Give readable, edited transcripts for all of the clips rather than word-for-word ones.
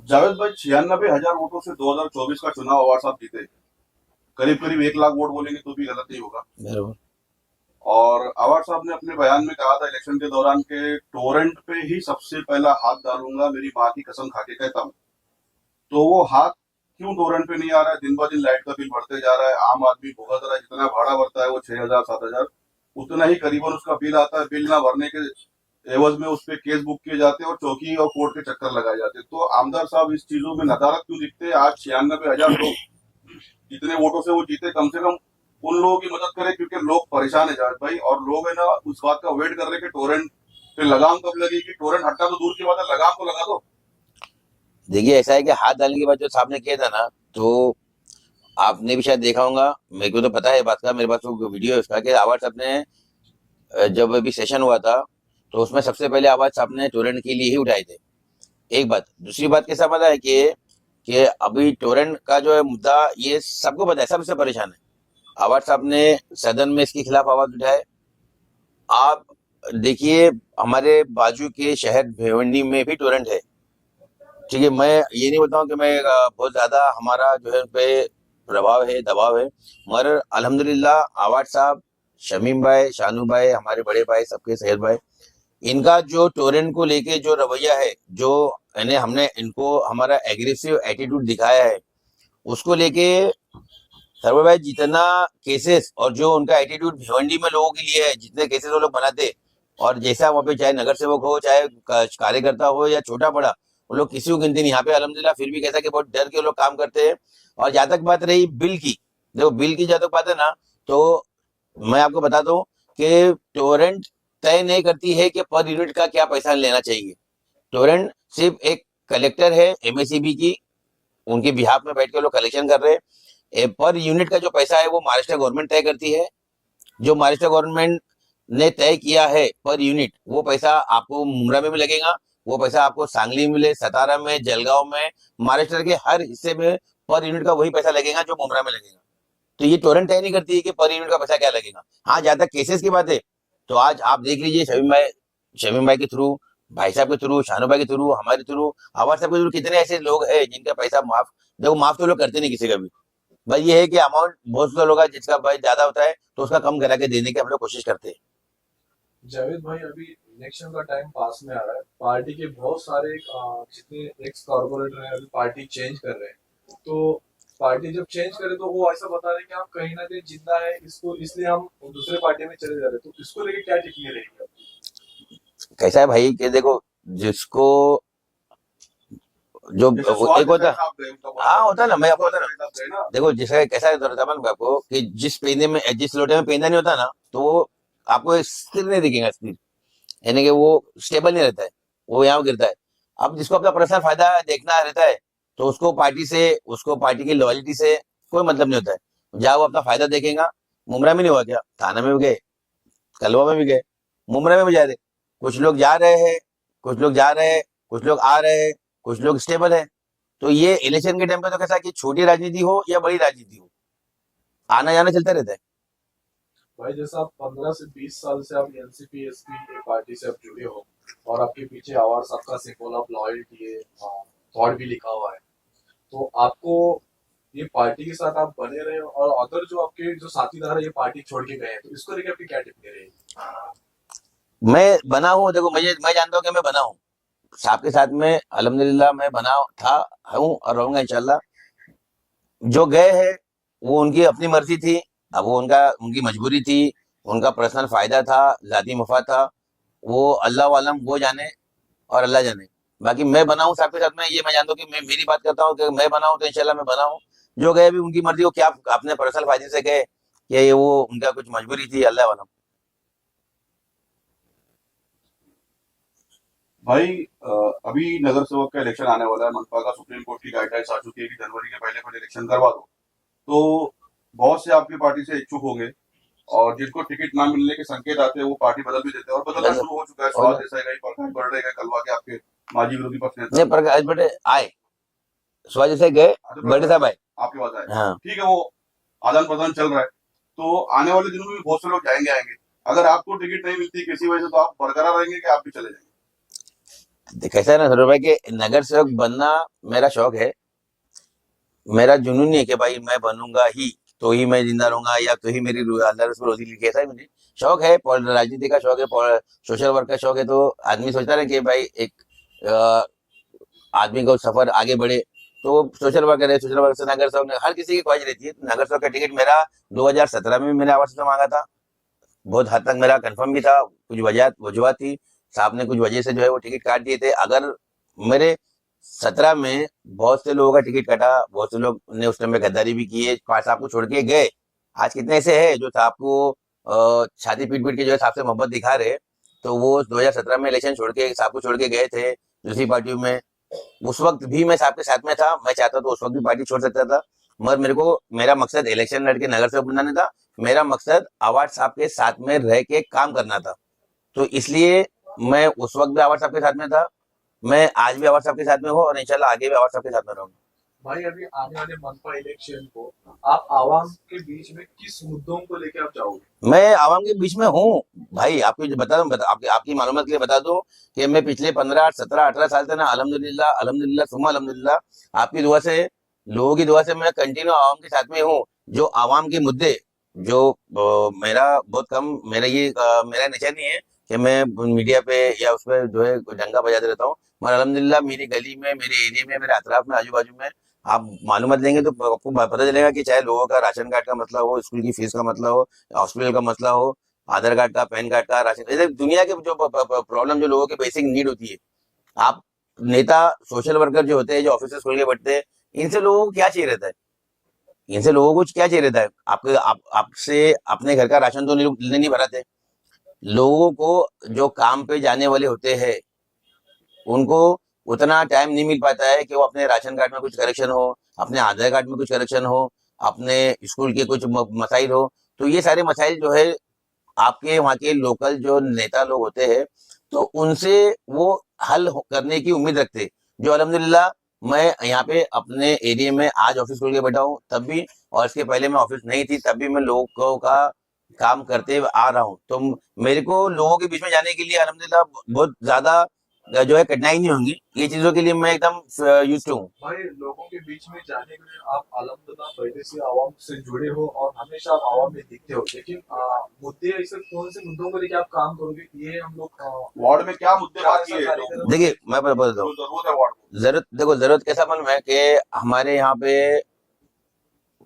जावेद भाई 96,000 वोटों से 2024 का चुनाव अवार्ड साहब जीते। करीब करीब 1 लाख वोट बोलेंगे तो भी गलत नहीं होगा। बरोबर। और अवार्ड साहब ने अपने बयान में कहा था इलेक्शन के दौरान के टोरेंट पे ही सबसे पहला हाथ डालूंगा, मेरी माँ की कसम खा के कहता हूँ। तो वो हाथ क्यों टोरेंट पे नहीं आ रहा है? दिन ब दिन लाइट का बिल बढ़ते जा रहा है, आम आदमी भुगत रहा है, जितना भाड़ा बढ़ता है वो 6,000 7,000, उतना ही करीबन उसका बिल आता है। बिल ना भरने के एवज में उस पे केस बुक किए जाते हैं और चौकी और कोर्ट के चक्कर लगाए जाते हैं। तो आमदार साहब इस चीजों में नदारत क्यों दिखते हैं? आज 96,000 लोग जितने वोटों से वो जीते, कम से कम उन लोगों की मदद करें, क्योंकि लोग परेशान है जावेद भाई। और लोग है ना उस बात का वेट कर रहे हैं कि टोरेंट पे लगाम कब लगेगी। टोरेंट हटना तो दूर की बात है, लगाम तो लगा दो। देखिए, ऐसा है कि हाथ डालने के बाद जो साहब ने किया था ना, तो आपने भी शायद देखा होगा। मेरे को तो पता है बात का, मेरे पास वो वीडियो है उसका कि आवाज साहब ने जब अभी सेशन हुआ था, तो उसमें सबसे पहले आवाज साहब ने टोरेंट के लिए ही उठाए थे। एक बात। दूसरी बात कैसा पता है कि अभी टोरेंट का जो है मुद्दा, ये सबको पता है, सबसे परेशान है। आवाज साहब ने सदन में इसके खिलाफ आवाज उठाए। आप देखिए, हमारे बाजू के शहर भिवंडी में भी टोरेंट है। ठीक है, मैं ये नहीं बताऊं कि मैं बहुत ज्यादा हमारा जो है उन पे प्रभाव है, दबाव है, मगर अल्हम्दुलिल्लाह आवाज साहब, शमीम भाई, शानू भाई, हमारे बड़े भाई, सबके सैयद भाई, इनका जो टोरेंट को लेके जो रवैया है, जो यानी हमने इनको हमारा एग्रेसिव एटीट्यूड दिखाया है, उसको लेके सर्वे भाई जितना केसेस और जो उनका एटीट्यूड भिवंडी में लोगों के लिए है, जितने केसेस वो लोग बनाते, और जैसा वहाँ पे चाहे नगर सेवक हो, चाहे कार्यकर्ता हो या छोटा बड़ा, वो लोग किसी को गिनती नहीं। यहाँ पे अल्हम्दुलिल्लाह फिर भी कैसा कि बहुत डर के वो लोग काम करते हैं। और जहाँ तक बात रही बिल की, देखो बिल की जहाँ तक बात है ना, तो मैं आपको बता दूं कि टोरेंट तय नहीं करती है कि पर यूनिट का क्या पैसा लेना चाहिए। टोरेंट सिर्फ एक कलेक्टर है एमएससीबी की, उनके बिहाफ में बैठ के लोग कलेक्शन कर रहे हैं। पर यूनिट का जो पैसा है वो महाराष्ट्र गवर्नमेंट तय करती है। जो महाराष्ट्र गवर्नमेंट ने तय किया है पर यूनिट, वो पैसा आपको मुमरा में भी लगेगा, वो पैसा आपको सांगली में मिले, सतारा में, जलगांव में, महाराष्ट्र के हर हिस्से में पर यूनिट का वही पैसा लगेगा जो मुमरा में लगेगा। तो ये टोरेंट तय नहीं करती है कि पर यूनिट का पैसा क्या लगेगा। हाँ, जहां तक केसेस की बात है, तो आज आप देख लीजिए, शमीम भाई के थ्रू, भाई साहब के थ्रू, शानू भाई के थ्रू, हमारे थ्रू, आवाज साहब के थ्रू, कितने ऐसे लोग हैं जिनका पैसा माफ, देखो माफ तो लोग करते नहीं किसी का भी। भाई ये है कि अमाउंट बहुत से लोग हैं जिसका भाई ज्यादा होता है, तो उसका कम करा के देने की हम लोग कोशिश करते हैं। जावेद भाई, अभी इलेक्शन का टाइम पास में आ रहा है। पार्टी के बहुत सारे जितने एक्स कॉर्पोरेटर हैं अभी पार्टी चेंज कर रहे हैं। तो पार्टी जब चेंज करे तो वो ऐसा बता रहे हैं कि हम कहीं ना कहीं जिंदा है इसको, इसलिए हम दूसरे पार्टी में चले जा रहे हैं। तो इसको लेके क्या टिप्पणी रहेगी आपकी? कैसा है भाई कि देखो, जिसको जो जैसे स्वाद एक होता, विषय साहब गए, उनका बोला हाँ था होता है ना, मैं आपको स्वाद होता ना, विषय साहब गए ना। देखो जैसे कैसा है रतामन आपको कि जिस लोटे में पेंदा नहीं होता ना, तो वो आपको स्थिर नहीं दिखेगा, स्थिर, यानी कि वो स्टेबल नहीं रहता है, वो यहाँ गिरता है। अब जिसको अपना पर्सनल फायदा देखना रहता है, तो उसको पार्टी की लॉयल्टी से कोई मतलब नहीं होता है। जहाँ वो अपना फायदा देखेगा, मुमरा में नहीं हुआ क्या, थाना में भी गए, कलवा में भी गए, मुमरा में भी जा रहे, कुछ लोग जा रहे हैं, कुछ लोग जा रहे हैं, कुछ लोग आ रहे हैं, कुछ लोग स्टेबल है। तो ये इलेक्शन के टाइम पे तो कैसा कि छोटी राजनीति हो या बड़ी राजनीति हो, आना जाना चलता रहता है। भाई जैसा आप 15 से 20 साल से आप एनसीपी एसपी पार्टी से आप जुड़े हो, और आपके पीछे आवाज आपका सिंबल ऑफ लॉयल्टी है, थॉट भी लिखा हुआ है। तो आपको ये पार्टी के साथ आप बने रहे, और अदर जो आपके जो साथीदार है ये पार्टी छोड़ के गए हैं, तो इसको लेके आपकी क्या टिप्पणी रहेगी? मैं बना हूँ, देखो मैं जानता हूँ कि मैं बना हूँ साहब के साथ में, अल्हम्दुलिल्लाह मैं बना था, हूँ और रहूंगा इंशाल्लाह। जो गए हैं वो उनकी अपनी मर्जी थी, अब वो उनकी मजबूरी थी, उनका पर्सनल फायदा था, जाती मफाद था, वो अल्लाह वालम वो जाने और अल्लाह जाने। बाकी मैं बना हूँ साहब के साथ में, ये मैं जानता हूँ कि मैं मेरी बात करता हूँ कि मैं बना हूँ तो इंशाल्लाह मैं बना हूँ। जो गए भी उनकी मर्जी, वो क्या अपने पर्सनल फायदे से गए या ये वो उनका कुछ मजबूरी थी, अल्लाह वालम। भाई अभी नगर सेवक का इलेक्शन आने वाला है। मनपा का सुप्रीम कोर्ट की गाइडलाइंस आ चुकी है कि जनवरी के पहले पहले इलेक्शन करवा दो। तो बहुत से आपकी पार्टी से इच्छुक होंगे, और जिनको टिकट ना मिलने के संकेत आते हैं वो पार्टी बदल भी देते हैं, और बदलना बस शुरू हो चुका है। हो स्वाद गया। देसाई गई, प्रकाश बड़े गए, कलवा के आपके माजी विरोधी पक्ष नेता। नहीं, प्रकाश बड़े आए, सुबह जैसे गए, आते बड़े प्रकाश साहब आए। आपके पास आए, हाँ। ठीक है, वो आदान प्रदान चल रहा है। तो आने वाले दिनों में भी बहुत से लोग जाएंगे आएंगे। अगर आपको टिकट नहीं मिलती किसी वजह से, तो आप बरकरार रहेंगे कि आप भी चले जाएंगे? कैसा है ना सरोज भाई कि नगर सेवक बनना मेरा शौक है, मेरा जुनून नहीं है कि भाई मैं बनूंगा ही तो ही मैं जिंदा रहूंगा या तो ही मेरी अल्लाह रसूल रोजी लिखी, ऐसा ही मुझे शौक है। राजनीति का शौक है, सोशल वर्क का शौक है। तो आदमी सोचता है कि भाई एक आदमी को सफर आगे बढ़े तो सोशल वर्क करे, सोशल वर्क से नगर सेवक हर किसी की ख्वाहिश रहती है। तो नगर सेवक का टिकट मेरा 2017 में भी मैंने आवाज से मांगा था, बहुत हद तक मेरा कंफर्म भी था। कुछ वजूहत थी, साहब ने कुछ वजह से जो है वो टिकट काट दिए थे। अगर मेरे 17 में बहुत से लोगों का टिकट कटा, बहुत से लोग ने उस टाइम में गद्दारी भी की है, साहब को छोड़ के गए। आज कितने ऐसे हैं जो साहब को छाती पीट पीट के जो है साहब से मोहब्बत दिखा रहे। तो वो 2017 में इलेक्शन छोड़ के साहब को छोड़ के गए थे दूसरी पार्टियों में। उस वक्त भी मैं साहब के साथ में था, मैं चाहता तो उस वक्त भी पार्टी छोड़ सकता था, मगर मेरा मकसद इलेक्शन लड़के नगर सेवक बनना नहीं था। मेरा मकसद आवाज साहब के साथ में रह के काम करना था। तो इसलिए मैं उस वक्त भी आवाज साहब के साथ में था, मैं आज भी आवाज साहब के साथ में हूँ और इंशाल्लाह आगे भी आवाज साहब के साथ में रहूंगा। भाई अभी आने वाले मनपा इलेक्शन को आप आवाम के बीच में किस मुद्दों को लेकर आप जाओगे? मैं आवाम के बीच में हूँ भाई। आपको जो बता दूं, आपकी मालूमात के लिए बता दूं कि मैं पिछले 15 17 18 साल से ना अल्हम्दुलिल्लाह अल्हम्दुलिल्लाह सुम्मा अल्हम्दुलिल्लाह आपकी दुआ से, लोगों की दुआ से मैं कंटिन्यू आवाम के साथ में हूँ। जो आवाम के मुद्दे जो मेरा बहुत कम, मेरा नेचर नहीं है कि मैं मीडिया पे या उस पर जो है डंगा बजाते रहता हूँ। मगर अल्हम्दुलिल्लाह मेरी गली में, मेरे एरिया में, मेरे अतराफ में, आजू बाजू में आप मालूमात लेंगे तो आपको पता चलेगा कि चाहे लोगों का राशन कार्ड का मसला हो, स्कूल की फीस का मसला हो, हॉस्पिटल का मसला हो, आधार कार्ड का, पैन कार्ड का, राशन, जैसे दुनिया के जो प्रॉब्लम जो लोगों की बेसिक नीड होती है, आप नेता सोशल वर्कर जो होते हैं, जो ऑफिस खोल के बैठते हैं, इनसे लोगों को क्या चाहिए रहता है? इनसे लोगों को क्या चाहिए रहता है? आपसे अपने घर का राशन तो नहीं भराते। लोगों को जो काम पे जाने वाले होते हैं उनको उतना टाइम नहीं मिल पाता है कि वो अपने राशन कार्ड में कुछ करेक्शन हो, अपने आधार कार्ड में कुछ करेक्शन हो, अपने स्कूल के कुछ मसाइल हो। तो ये सारे मसाइल जो है आपके वहाँ के लोकल जो नेता लोग होते हैं तो उनसे वो करने की उम्मीद रखते। जो अल्हम्दुलिल्लाह मैं यहाँ पे अपने एरिया में आज ऑफिस खोल के बैठा हूँ तब भी, और इसके पहले मैं ऑफिस नहीं थी तब भी मैं लोगों का काम करते हुए आ रहा हूँ। तो मेरे को लोगों के बीच में जाने के लिए अल्हम्दुलिल्लाह बहुत ज्यादा जो है कठिनाई नहीं होंगी। ये चीजों के लिए मैं एकदम यूज्ड हूँ। भाई लोगों के बीच में जाने के लिए आप अल्हम्दुलिल्लाह पहले से आवाम से जुड़े हो और हमेशा आप आवाम में दिखते हो, लेकिन मुद्दे ऐसे कौन से मुद्दों को लेकर आप काम करोगे? ये हम लोग वार्ड में क्या मुद्दे क्या बाकी है ऐसा जो कार्यक्रम देखिए मैं बताता हूँ, जरूरत है वार्ड को? जरूरत कैसा मालूम है कि हमारे यहाँ पे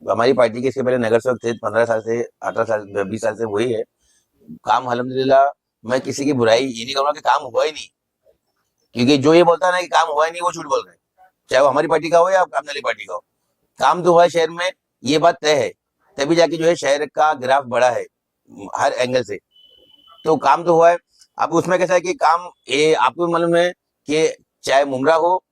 हमारी पार्टी के इसके पहले नगर सेवक थे 15 साल से, 18 साल, 20 साल से वही है काम अल्हम्दुलिल्लाह। मैं किसी की बुराई ये नहीं कहूँगा कि काम हुआ ही नहीं, क्योंकि जो ये बोलता है ना कि काम हुआ ही नहीं वो झूठ बोल रहे हैं, चाहे वो हमारी पार्टी का हो या अपने वाली पार्टी का हो। काम तो हुआ है शहर में, ये बात तय है, तभी जाके जो है शहर का ग्राफ बढ़ा है हर एंगल से। तो काम तो हुआ है। अब उसमें कैसा है कि काम ये आपको भी मालूम है कि चाहे मुमरा हो,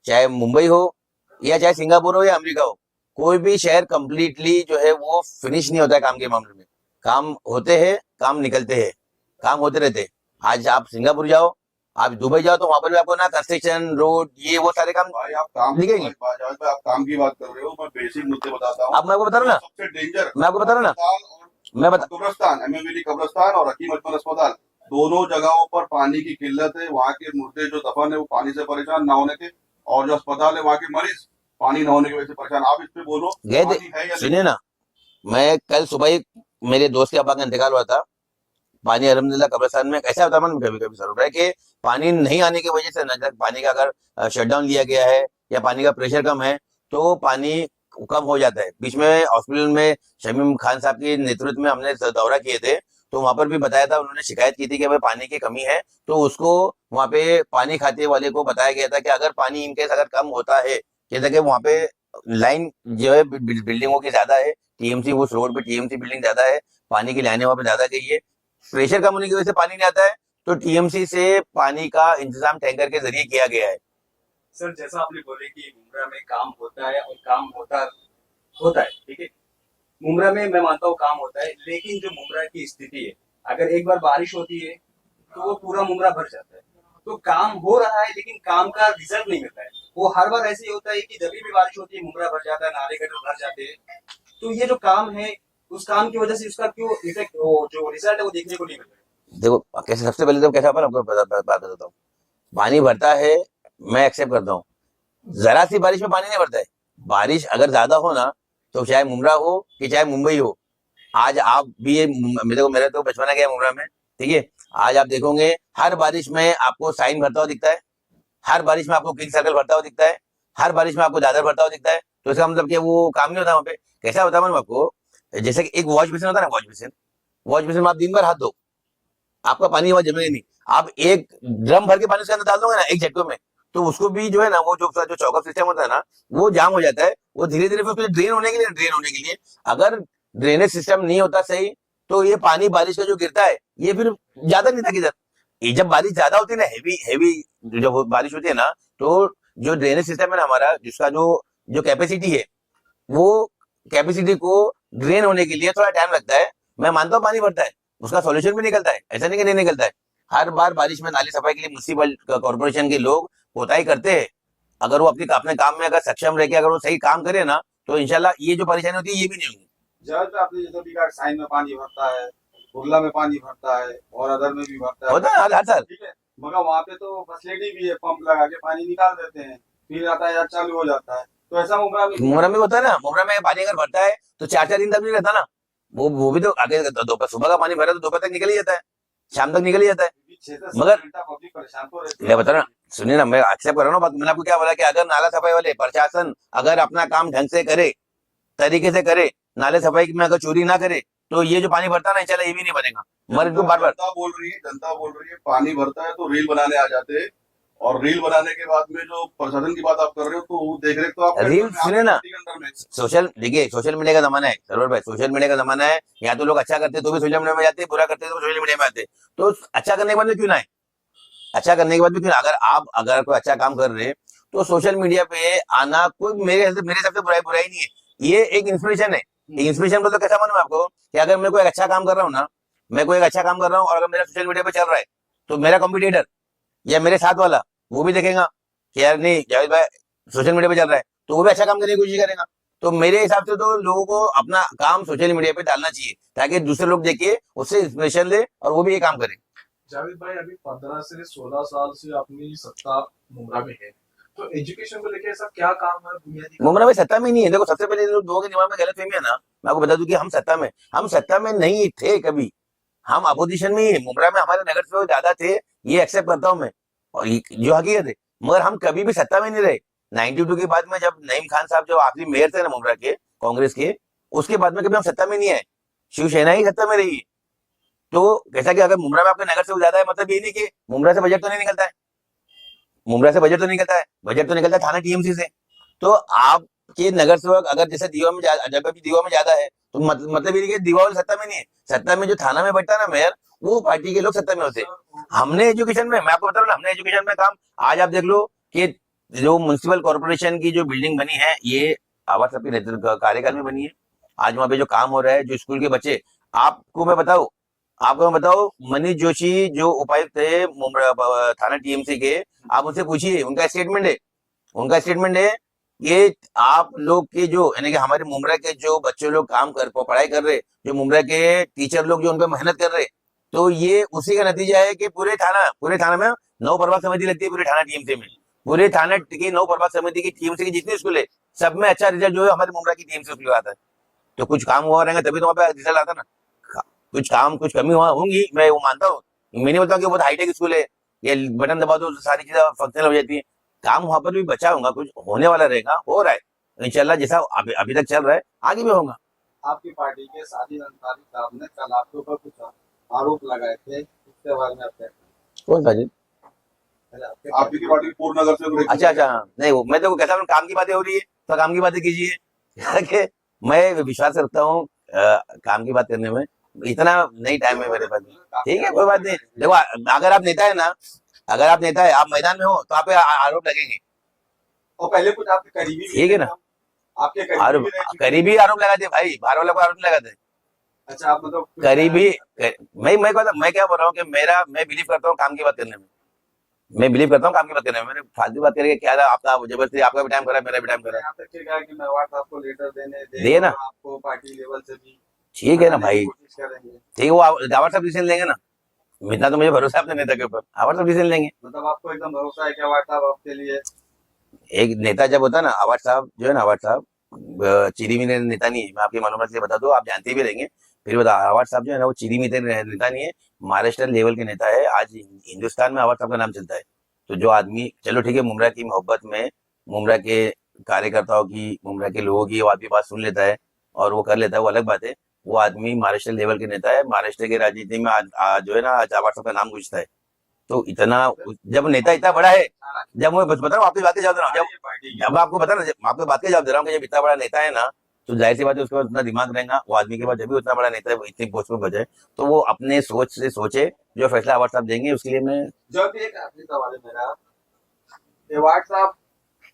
चाहे मुंबई हो, या चाहे सिंगापुर हो या अमेरिका हो, कोई भी शहर कंप्लीटली जो है वो फिनिश नहीं होता है काम के मामले में। काम होते हैं, काम निकलते हैं, काम होते रहते हैं। आज आप सिंगापुर जाओ, आप दुबई जाओ तो वहां पर भी आपको ना कंस्ट्रक्शन, रोड, ये वो सारे काम भाई आप काम दिखेंगे नहीं। जावेद भाई, आप काम की बात कर रहे हो, मैं बेसिक मुद्दे बताता हूँ। अब मैं आपको बता रहा हूँ ना, सबसे डेंजर मैं आपको बता रहा हूँ ना, अस्पताल मैं और बता कब्रस्तान, एमएमवीडी कब्रस्तान और हकीम अजमल अस्पताल, दोनों जगहों पर पानी की किल्लत है। वहाँ के मुर्दे जो दफन है वो पानी से परेशान ना होने के, और जो अस्पताल है वहाँ के मरीज पानी ना होने की वजह से परेशान। आप इस पे बोलो, गए थे, पानी है या नहीं? सुनिए ना, मैं कल सुबह ही मेरे दोस्त के अब्बा का इंतकाल हुआ था। पानी अल्हम्दुलिल्लाह कब्रिस्तान में ऐसा होता है मन कभी कभी सर होता है कि पानी नहीं आने की वजह से, न पानी का अगर शटडाउन लिया गया है या पानी का प्रेशर कम है तो पानी कम हो जाता है। बीच में हॉस्पिटल में शमीम खान साहब के नेतृत्व में हमने दौरा किए थे, तो वहां पर भी बताया था, उन्होंने शिकायत की थी कि भाई पानी की कमी है। तो उसको वहां पे पानी खाते वाले को बताया गया था कि अगर पानी इनकेस अगर कम होता है, जैसे कि वहां पे लाइन जो है बिल्डिंगों की ज्यादा है, टीएमसी उस रोड पे टीएमसी बिल्डिंग ज्यादा है, पानी की लाइनें वहां पे ज्यादा गई है, प्रेशर कम होने की वजह से पानी नहीं आता है। तो टीएमसी से पानी का इंतजाम टैंकर के जरिए किया गया है। सर जैसा आपने बोले कि मुमरा में काम होता है और काम होता है, ठीक है, मुमरा में मैं मानता हूँ काम होता है, लेकिन जो मुमरा की स्थिति है, अगर एक बार बारिश होती है तो वो पूरा मुमरा भर जाता है। तो काम हो रहा है लेकिन काम का रिजल्ट नहीं मिलता है। वो हर बार ऐसे ही होता है कि जब भी बारिश होती है मुमरा भर जाता है, नाले गटर भर जाते हैं। तो ये जो काम है उस काम की वजह से उसका क्यों इफेक्ट, वो जो रिजल्ट है वो देखने को नहीं मिल रहा है। देखो कैसे, सबसे पहले तो कैसा अपन आपको बात बताता हूँ। पानी भरता है, मैं एक्सेप्ट करता हूँ। जरा सी बारिश में पानी नहीं भरता है। बारिश अगर ज्यादा हो ना, तो चाहे मुमरा हो कि चाहे मुंबई हो, आज आप भी ये मेरे तो बचपना गया मुमरा में, ठीक है। आज आप देखोगे हर बारिश में आपको साइन भरता हुआ दिखता है, हर बारिश में आपको किंग सर्कल भरता हुआ दिखता है, हर बारिश में आपको दादर भरता हुआ दिखता है। तो इसका मतलब कि वो काम नहीं होता वहाँ पे। कैसा होता है मालूम आपको, जैसे कि एक वॉश बेसिन होता है ना, वॉश बेसिन में आप दिन भर हाथ धो, आपका पानी वहां जमेगा नहीं। आप एक ड्रम भर के पानी उसके अंदर डाल दोगे ना एक झटके में, तो उसको भी जो है ना, वो जो चौकअप सिस्टम होता है ना, वो जाम हो जाता है। वो धीरे धीरे फिर ड्रेन होने के लिए अगर ड्रेनेज सिस्टम नहीं होता सही, तो ये पानी बारिश का जो गिरता है, ये फिर ज्यादा नहीं था किधर। ये जब बारिश ज्यादा होती है ना, हेवी हेवी जब बारिश होती है ना, तो जो ड्रेनेज सिस्टम है ना हमारा, जिसका जो जो कैपेसिटी है, वो कैपेसिटी को ड्रेन होने के लिए थोड़ा टाइम लगता है। मैं मानता हूँ पानी भरता है, उसका सॉल्यूशन भी निकलता है, ऐसा नहीं कि नहीं निकलता है। हर बार बारिश में नाली सफाई के लिए म्युनिसिपल कॉर्पोरेशन के लोग पोताई करते हैं। अगर वो अपने काम में अगर सक्षम रह के अगर वो सही काम करे ना, तो इंशाल्लाह ये जो परेशानी होती है ये भी नहीं होगी। जहाँ पे आपने जैसे भी कहा साइन में पानी भरता है, कुर्ला में पानी भरता है और अदर में भी भरता है, होता है हर साल। ठीक है। मगर वहाँ पे तो फैसिलिटी भी है, पंप लगा के पानी निकाल देते हैं, फिर यातायात चालू हो जाता है। तो ऐसा मुमरा में होता है ना, मुमरा में पानी अगर भरता है तो 4-4 दिन तक नहीं रहता ना। वो भी तो आगे दोपहर सुबह का पानी भरा तो दोपहर तक निकल ही जाता है, शाम तक निकल ही जाता है। 6 से मगर 7 घंटा पब्लिक परेशान तो रहती है। मैं बता रहा सुनिए ना, मैं एक्सेप्ट कर रहा हूँ बात। मैंने आपको क्या बोला कि अगर नाला सफाई वाले प्रशासन अगर अपना काम ढंग से करे, तरीके से करे, नाले सफाई में अगर चोरी ना करे, तो ये जो पानी भरता है ना, इंशाल्लाह ये भी नहीं बनेगा। मगर इनको बार बार जनता बोल रही है पानी भरता है तो रील बनाने आ जाते हैं, और रील बनाने के बाद में जो प्रशासन की बात आप कर रहे हो, तो वो देख रेख तो आप रील सुने ना, अंडर में। देखिए सोशल मीडिया का जमाना है सरवर भाई, सोशल मीडिया का जमाना है। या तो लोग अच्छा करते तो भी सोशल मीडिया में जाते, बुरा करते तो सोशल मीडिया में आते। तो अच्छा करने के बाद में क्यों ना है, अच्छा करने के बाद भी क्यों ना, अगर कोई अच्छा काम कर रहे, तो सोशल मीडिया पे आना कोई मेरे हिसाब से बुराई नहीं है। ये एक इंस्पिरेशन है। इंस्पिरेशन को तो कैसा मालूम है आपको, कि अगर मैं कोई एक अच्छा काम कर रहा हूँ ना, मैं कोई एक अच्छा काम कर रहा हूँ और अगर मेरा सोशल मीडिया पे चल रहा है, तो मेरा कॉम्पिटिटर या मेरे साथ वाला वो भी देखेगा कि यार नहीं जावेद भाई सोशल मीडिया पे चल रहा है, तो वो भी अच्छा काम करने की कोशिश करेगा। तो मेरे हिसाब से तो लोगों को अपना काम सोशल मीडिया पे डालना चाहिए, ताकि दूसरे लोग देखिए, उससे इंस्पिरेशन ले और वो भी ये काम करे। जावेद भाई, अभी 15 से 16 साल से अपनी सत्ता मुमरा में है, तो एजुकेशन को लेकर ऐसा क्या काम है बुनियादी काम? मुमरा में सत्ता में नहीं है। देखो सबसे पहले लोगों के दिमाग में गलतफहमी है ना, मैं आपको बता दूं कि हम सत्ता में नहीं थे कभी, हम अपोजिशन में ही है। मुमरा में हमारे नगर सेवक ज्यादा थे, ये एक्सेप्ट करता हूं मैं, और जो हकीकत है। मगर हम कभी भी सत्ता में नहीं रहे। 92 के बाद में जब नईम खान साहब जो आखिरी मेयर थे ना मुमरा के, कांग्रेस के, उसके बाद में कभी हम सत्ता में नहीं आए, शिवसेना ही सत्ता में रही है। तो कैसा कि अगर मुमरा में आपके नगर सेवक ज्यादा है, मतलब ये नहीं कि मुमरा से बजट तो नहीं निकलता है, मुमरा से बजट तो निकलता है, बजट तो निकलता है थाना टीएमसी से। तो आपके नगर सेवक अगर जैसे जब भी दीवा में ज्यादा है, तो मतलब ये नहीं कि दीवा वाले सत्ता में नहीं है। सत्ता में जो थाना में बैठता है ना मेयर, वो पार्टी के लोग सत्ता में होते हैं। हमने एजुकेशन में, मैं आपको बता रहा हूँ ना, हमने एजुकेशन में काम, आज आप देख लो कि जो म्युनिसिपल कॉर्पोरेशन की जो बिल्डिंग बनी है, ये आवाज साहब के नेतृत्व कार्यकाल में बनी है। आज वहां पे जो काम हो रहा है, जो स्कूल के बच्चे, आपको मैं बताऊं, मनीष जोशी जो उपायुक्त थे थाना टीएमसी के, आप उनसे पूछिए, उनका स्टेटमेंट है कि आप लोग के जो यानी कि हमारे मुमरा के जो बच्चे लोग पढ़ाई कर रहे, जो मुमरा के टीचर लोग जो उन पर मेहनत कर रहे, तो ये उसी का नतीजा है कि पूरे थाना में 9 प्रभाग समिति लगती है, पूरे थाना टीएमसी में, पूरे थाना की 9 प्रभाग समिति की टीएमसी की जितनी स्कूल है, सब में अच्छा रिजल्ट जो है हमारे मुमरा की टीएमसी स्कूल आता है। तो कुछ काम हुआ रहेगा तभी तो वहाँ पे रिजल्ट आता ना। कुछ कमी होंगी, मैं वो मानता हूँ। मैं नहीं बोलता हूँ कि बहुत हाईटेक स्कूल है, ये बटन दबा दो सारी चीजें फंक्शनल हो जाती है। काम वहां पर भी बचा होगा, कुछ होने वाला रहेगा, हो रहा है इंशाल्लाह, जैसा अभी तक चल रहा है आगे भी होगा। आपकी पार्टी के साथी अंसारी साहब ने कल आपके ऊपर कुछ आरोप लगाए थे, उसके बारे में आप क्या कहें? कौन सा जी? आपकी पार्टी पूर्ण नगर से अच्छा हाँ। नहीं वो मैं तो कैसा काम की बातें हो रही है तो काम की बातें कीजिए कि मैं विश्वास रखता हूँ काम की बात करने में, इतना नहीं टाइम है मेरे पास। ठीक है कोई बात नहीं। देखो अगर आप नेता है ना, आप मैदान में हो तो आप पे आरोप लगेंगे। और पहले कुछ आपके करीबी भी ठीक है ना, आपके आरोप करीबी आरोप लगाते भाई, बाहर वाला को आरोप नहीं लगाते। अच्छा, आप मतलब करीबी मैं क्या बोल रहा हूँ कि मैं बिलीव करता हूँ काम की बात करने में, मैंने फालतू बात करके क्या था, आपका जबरदस्ती आपका भी टाइम करा, मेरा भी टाइम करा। यहाँ तक के कहा कि मैं व्हाट्सएप को लेटर दे ना, आपको पार्टी लेवल से भी ठीक है ना भाई, कोशिश करेंगे। ठीक है वो दावा सब डिसीजन लेंगे ना, इतना तो मुझे भरोसा है अपने नेता के ऊपर, आवाज साहब डिसीजन लेंगे। मतलब आपको एकदम भरोसा है कि अवार्ड साहब आपके लिए एक नेता जब होता है ना, आवाज साहब जो है ना, आवाज साहब चिरी मिते नेता नहीं है, मैं आपकी मालूमात के लिए बता दूं, आप जानते भी रहेंगे, फिर बता, आवाज साहब जो है ना वो चिरी मिते नेता नहीं है, महाराष्ट्र लेवल के नेता है। आज हिंदुस्तान में आवाज साहब का नाम चलता है। तो जो आदमी, चलो ठीक है, मुमरा की मोहब्बत में, मुमरा के कार्यकर्ताओं की, मुमरा के लोगों की वो आदमी बात सुन लेता है और वो कर लेता है, वो अलग बात है। वो आदमी महाराष्ट्र लेवल के नेता है, महाराष्ट्र की राजनीति में आज जो है ना, आज आवाज साहब का नाम गूंजता है। तो इतना, जब नेता इतना बड़ा है, जब मैं बता रहा हूँ, आपकी बात का जवाब दे रहा हूँ, ये पार्टी की जब आपको पता ना, जब आपको बात का जवाब दे रहा हूँ कि जब इतना बड़ा नेता है ना, तो जाहिर सी बात है उसके पास उतना दिमाग रहेगा। वो आदमी के पास जब भी उतना बड़ा नेता है, वो इतनी पोस्ट पे बचे, तो वो अपने सोच से सोचे, जो फैसला अवार्ड साहब देंगे उसके लिए मैं। जब एक आखिरी सवाल है मेरा, अवार्ड साहब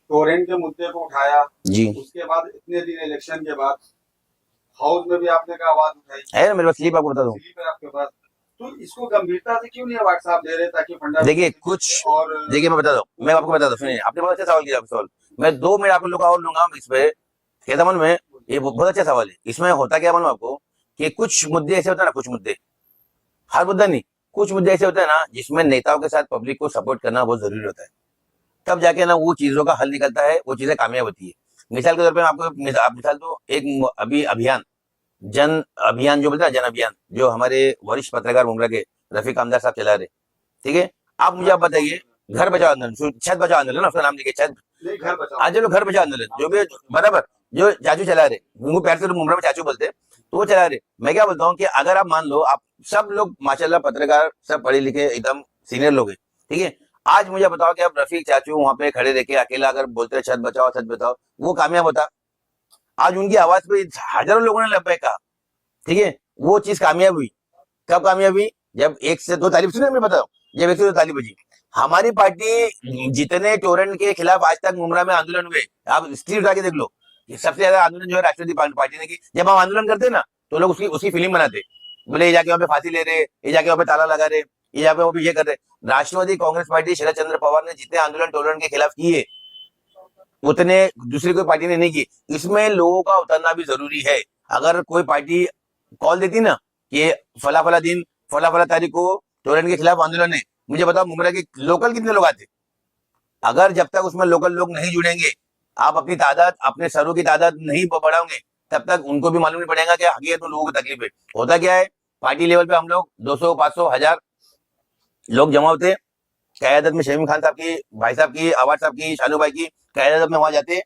टोरेंट के मुद्दे को उठाया, जी उसके बाद इतने दिन इलेक्शन के बाद हाउस में भी आपने का आवाज उठाई, है ना, मेरे पास स्लीप आपको बता दूं। स्लीप है आपके पास, तो इसको गंभीरता से क्यों नहीं अवार्ड साहब ले रहे, ताकि फंडा देखिए कुछ, और देखिए मैं बता दूं, मैं आपको बता दूं, सुनिए, आपने बहुत अच्छा सवाल किया सवाल, मैं 2 मिनट आप लोग का और लूंगा इस पे, कहता मन में, ये बहुत अच्छा सवाल है। इसमें होता क्या मालूम आपको, कि कुछ मुद्दे ऐसे होते हैं ना, कुछ मुद्दे, हर मुद्दा नहीं, कुछ मुद्दे ऐसे होते हैं ना जिसमें नेताओं के साथ पब्लिक को सपोर्ट करना बहुत जरूरी होता है, तब जाके ना वो चीजों का हल निकलता है, वो चीजें कामयाब होती है। मिसाल के तौर पे मैं आपको आप मिसाल दो, एक अभी अभियान, जन अभियान जो बोलते हैं, जन अभियान, जो हमारे वरिष्ठ पत्रकार मुमरा के रफीक आमदार साहब चला रहे, ठीक है। आप मुझे आप बताइए, घर बचाओ आंदोलन, छत बचाओ आंदोलन, उसका नाम लिखिए, छत, नहीं घर बचाओ, आज जो घर बचाओ आंदोलन, जो भी बराबर, जो चाचू चला रहे, उनको प्यार से मुमरा में चाचू बोलते हैं, तो वो चला रहे। मैं क्या बोलता हूँ कि अगर आप मान लो, आप सब लोग माशाल्लाह पत्रकार, सब पढ़े लिखे एकदम सीनियर लोग हैं, ठीक है, आज मुझे बताओ कि आप रफीक चाचू वहां पे खड़े रह के अकेला अगर बोलते छत बचाओ छत बचाओ, वो कामयाब होता? आज उनकी आवाज पे हजारों लोगों ने लब्बैक कहा, ठीक है, वो चीज कामयाब हुई। कब कामयाब हुई? जब 1 से 2 तारीफ, सुनिए मैं बताऊं, जब 1 से 2 तारीफ बजी, हमारी पार्टी जितने टोरेंट के खिलाफ आज तक मुमरा में आंदोलन हुए, आप हिस्ट्री उठा के देख लो, ये सबसे ज्यादा आंदोलन जो है राष्ट्रवादी पार्टी ने की। जब हम आंदोलन करते ना, तो लोग उसकी उसकी फिल्म बनाते, बोले ये जाके वहां पे फांसी ले रहे, ये जाके वहां पे ताला लगा रहे, ये जाके वहां पे ये कर रहे। राष्ट्रवादी कांग्रेस पार्टी शरद चंद्र पवार ने जितने आंदोलन टोरेंट के खिलाफ किए, उतने दूसरी कोई पार्टी ने नहीं की। इसमें लोगों का उतरना भी जरूरी है। अगर कोई पार्टी कॉल देती ना कि फला फला दिन, फला फला तारीख को टोरेंट के खिलाफ आंदोलन है, मुझे बताओ मुमरा के लोकल कितने लोग आते? अगर जब तक उसमें लोकल लोग नहीं जुड़ेंगे, आप अपनी तादाद, अपने सरों की तादाद नहीं बढ़ाओगे, तब तक उनको भी मालूम नहीं पड़ेगा कि हकीकत में लोगों को तकलीफ है। होता क्या है, पार्टी लेवल पे हम लोग 200, 500, 1000 लोग जमा होते हैं, क़यादत में शमीम खान साहब की, भाई साहब की, आवाज साहब की, शानू भाई की क़यादत में वहां जाते,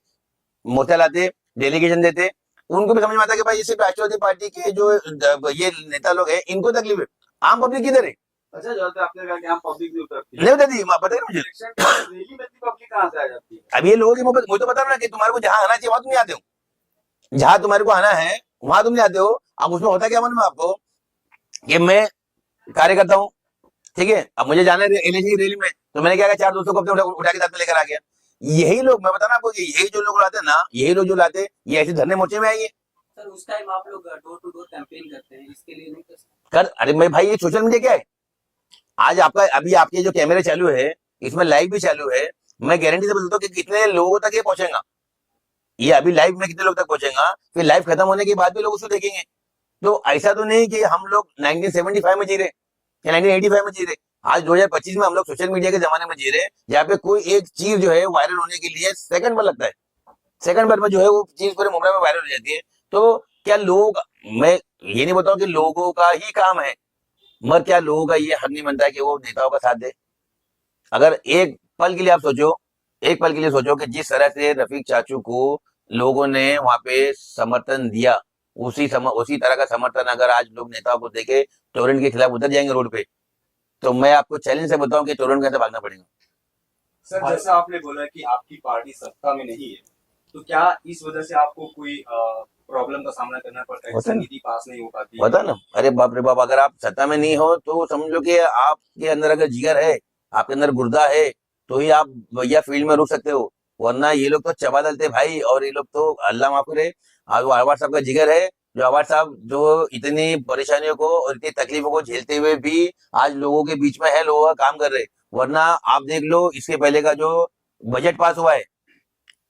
मोर्चा लाते, डेलीगेशन देते, उनको भी समझ में आता है कि भाई ये सिर्फ राष्ट्रवादी पार्टी के जो ये नेता लोग हैं, इनको तकलीफ है, आम पब्लिक किधर है? अच्छा जैसे आपने कहा कि हम पब्लिक नहीं उतरती है, नहीं बताती, बताइए मुझे। इलेक्शन रैली में पब्लिक कहाँ से आ जाती है? अब ये लोगों की मोहब्बत, मुझे तो बता रहा ना कि तुम्हारे को जहां आना चाहिए वहां तुम नहीं आते हो, जहां तुम्हारे को आना है वहां तुम नहीं आते हो। अब उसमें होता क्या मालूम है आपको, कि मैं कार्यकर्ता हूँ, ठीक है, अब मुझे जाना है एलएसी की रैली में, तो मैंने क्या किया, 4 दोस्तों को अपने उठा के साथ में लेकर आ गया। यही लोग, मैं बता रहा आपको कि यही जो लोग लाते हैं ना, यही लोग जो लाते, ये ऐसे धरने मोर्चे में आएंगे सर उस टाइम आप लोग डोर टू डोर कैंपेन करते हैं, इसके लिए नहीं कर सकते? कर। अरे मैं भाई, ये सोशल मीडिया क्या है, आज आपका अभी आपके जो कैमरे चालू है, इसमें लाइव भी चालू है, मैं गारंटी से बोलता हूँ कि कितने लोगों तक ये पहुंचेगा, ये अभी लाइव में कितने लोग तक पहुंचेगा, फिर लाइव खत्म होने के बाद भी लोग उसको देखेंगे। तो ऐसा तो नहीं कि हम लोग 1975 में जी रहे या 1985 में जी रहे, आज 2025 में हम लोग सोशल मीडिया के जमाने में जी रहे हैं, जहाँ पे कोई एक चीज जो है वायरल होने के लिए सेकंड भर लगता है, सेकंड भर में जो है वो चीज पूरे मुमरा में वायरल हो जाती है। तो क्या लोग, मैं ये नहीं बताऊं कि लोगों का ही काम है, मगर क्या लोगों का ये हक नहीं बनता है कि वो नेताओं का साथ दे? अगर एक पल के लिए आप सोचो, एक पल के लिए सोचो कि जिस तरह से रफीक चाचू को लोगों ने वहां पे समर्थन दिया, उसी तरह का समर्थन अगर आज लोग नेताओं को देके टोरेंट के खिलाफ उतर जाएंगे रोड पे, तो मैं आपको चैलेंज से बताऊं कि टोरेंट के अंदर भागना पड़ेगा। सर जैसा आपने बोला कि आपकी पार्टी सत्ता में नहीं है, तो क्या इस वजह से आपको कोई प्रॉब्लम का सामना करना पड़ता है, होता है ना। नीति पास नहीं हो पाती पता ना, अरे बाप रे बाप, अगर आप सत्ता में नहीं हो तो समझो कि आपके अंदर अगर जिगर है, आपके अंदर गुर्दा है, तो ही आप भैया फील्ड में रुक सकते हो, वरना ये लोग तो चबा डालते भाई। और ये लोग तो अल्लाह माफ करे, आज वो आवाज साहब का जिगर है, जो आवाज साहब जो इतनी परेशानियों को और इतनी तकलीफों को झेलते हुए भी आज लोगों के बीच में है, लोगों का काम कर रहे। वरना आप देख लो, इसके पहले का जो बजट पास हुआ है,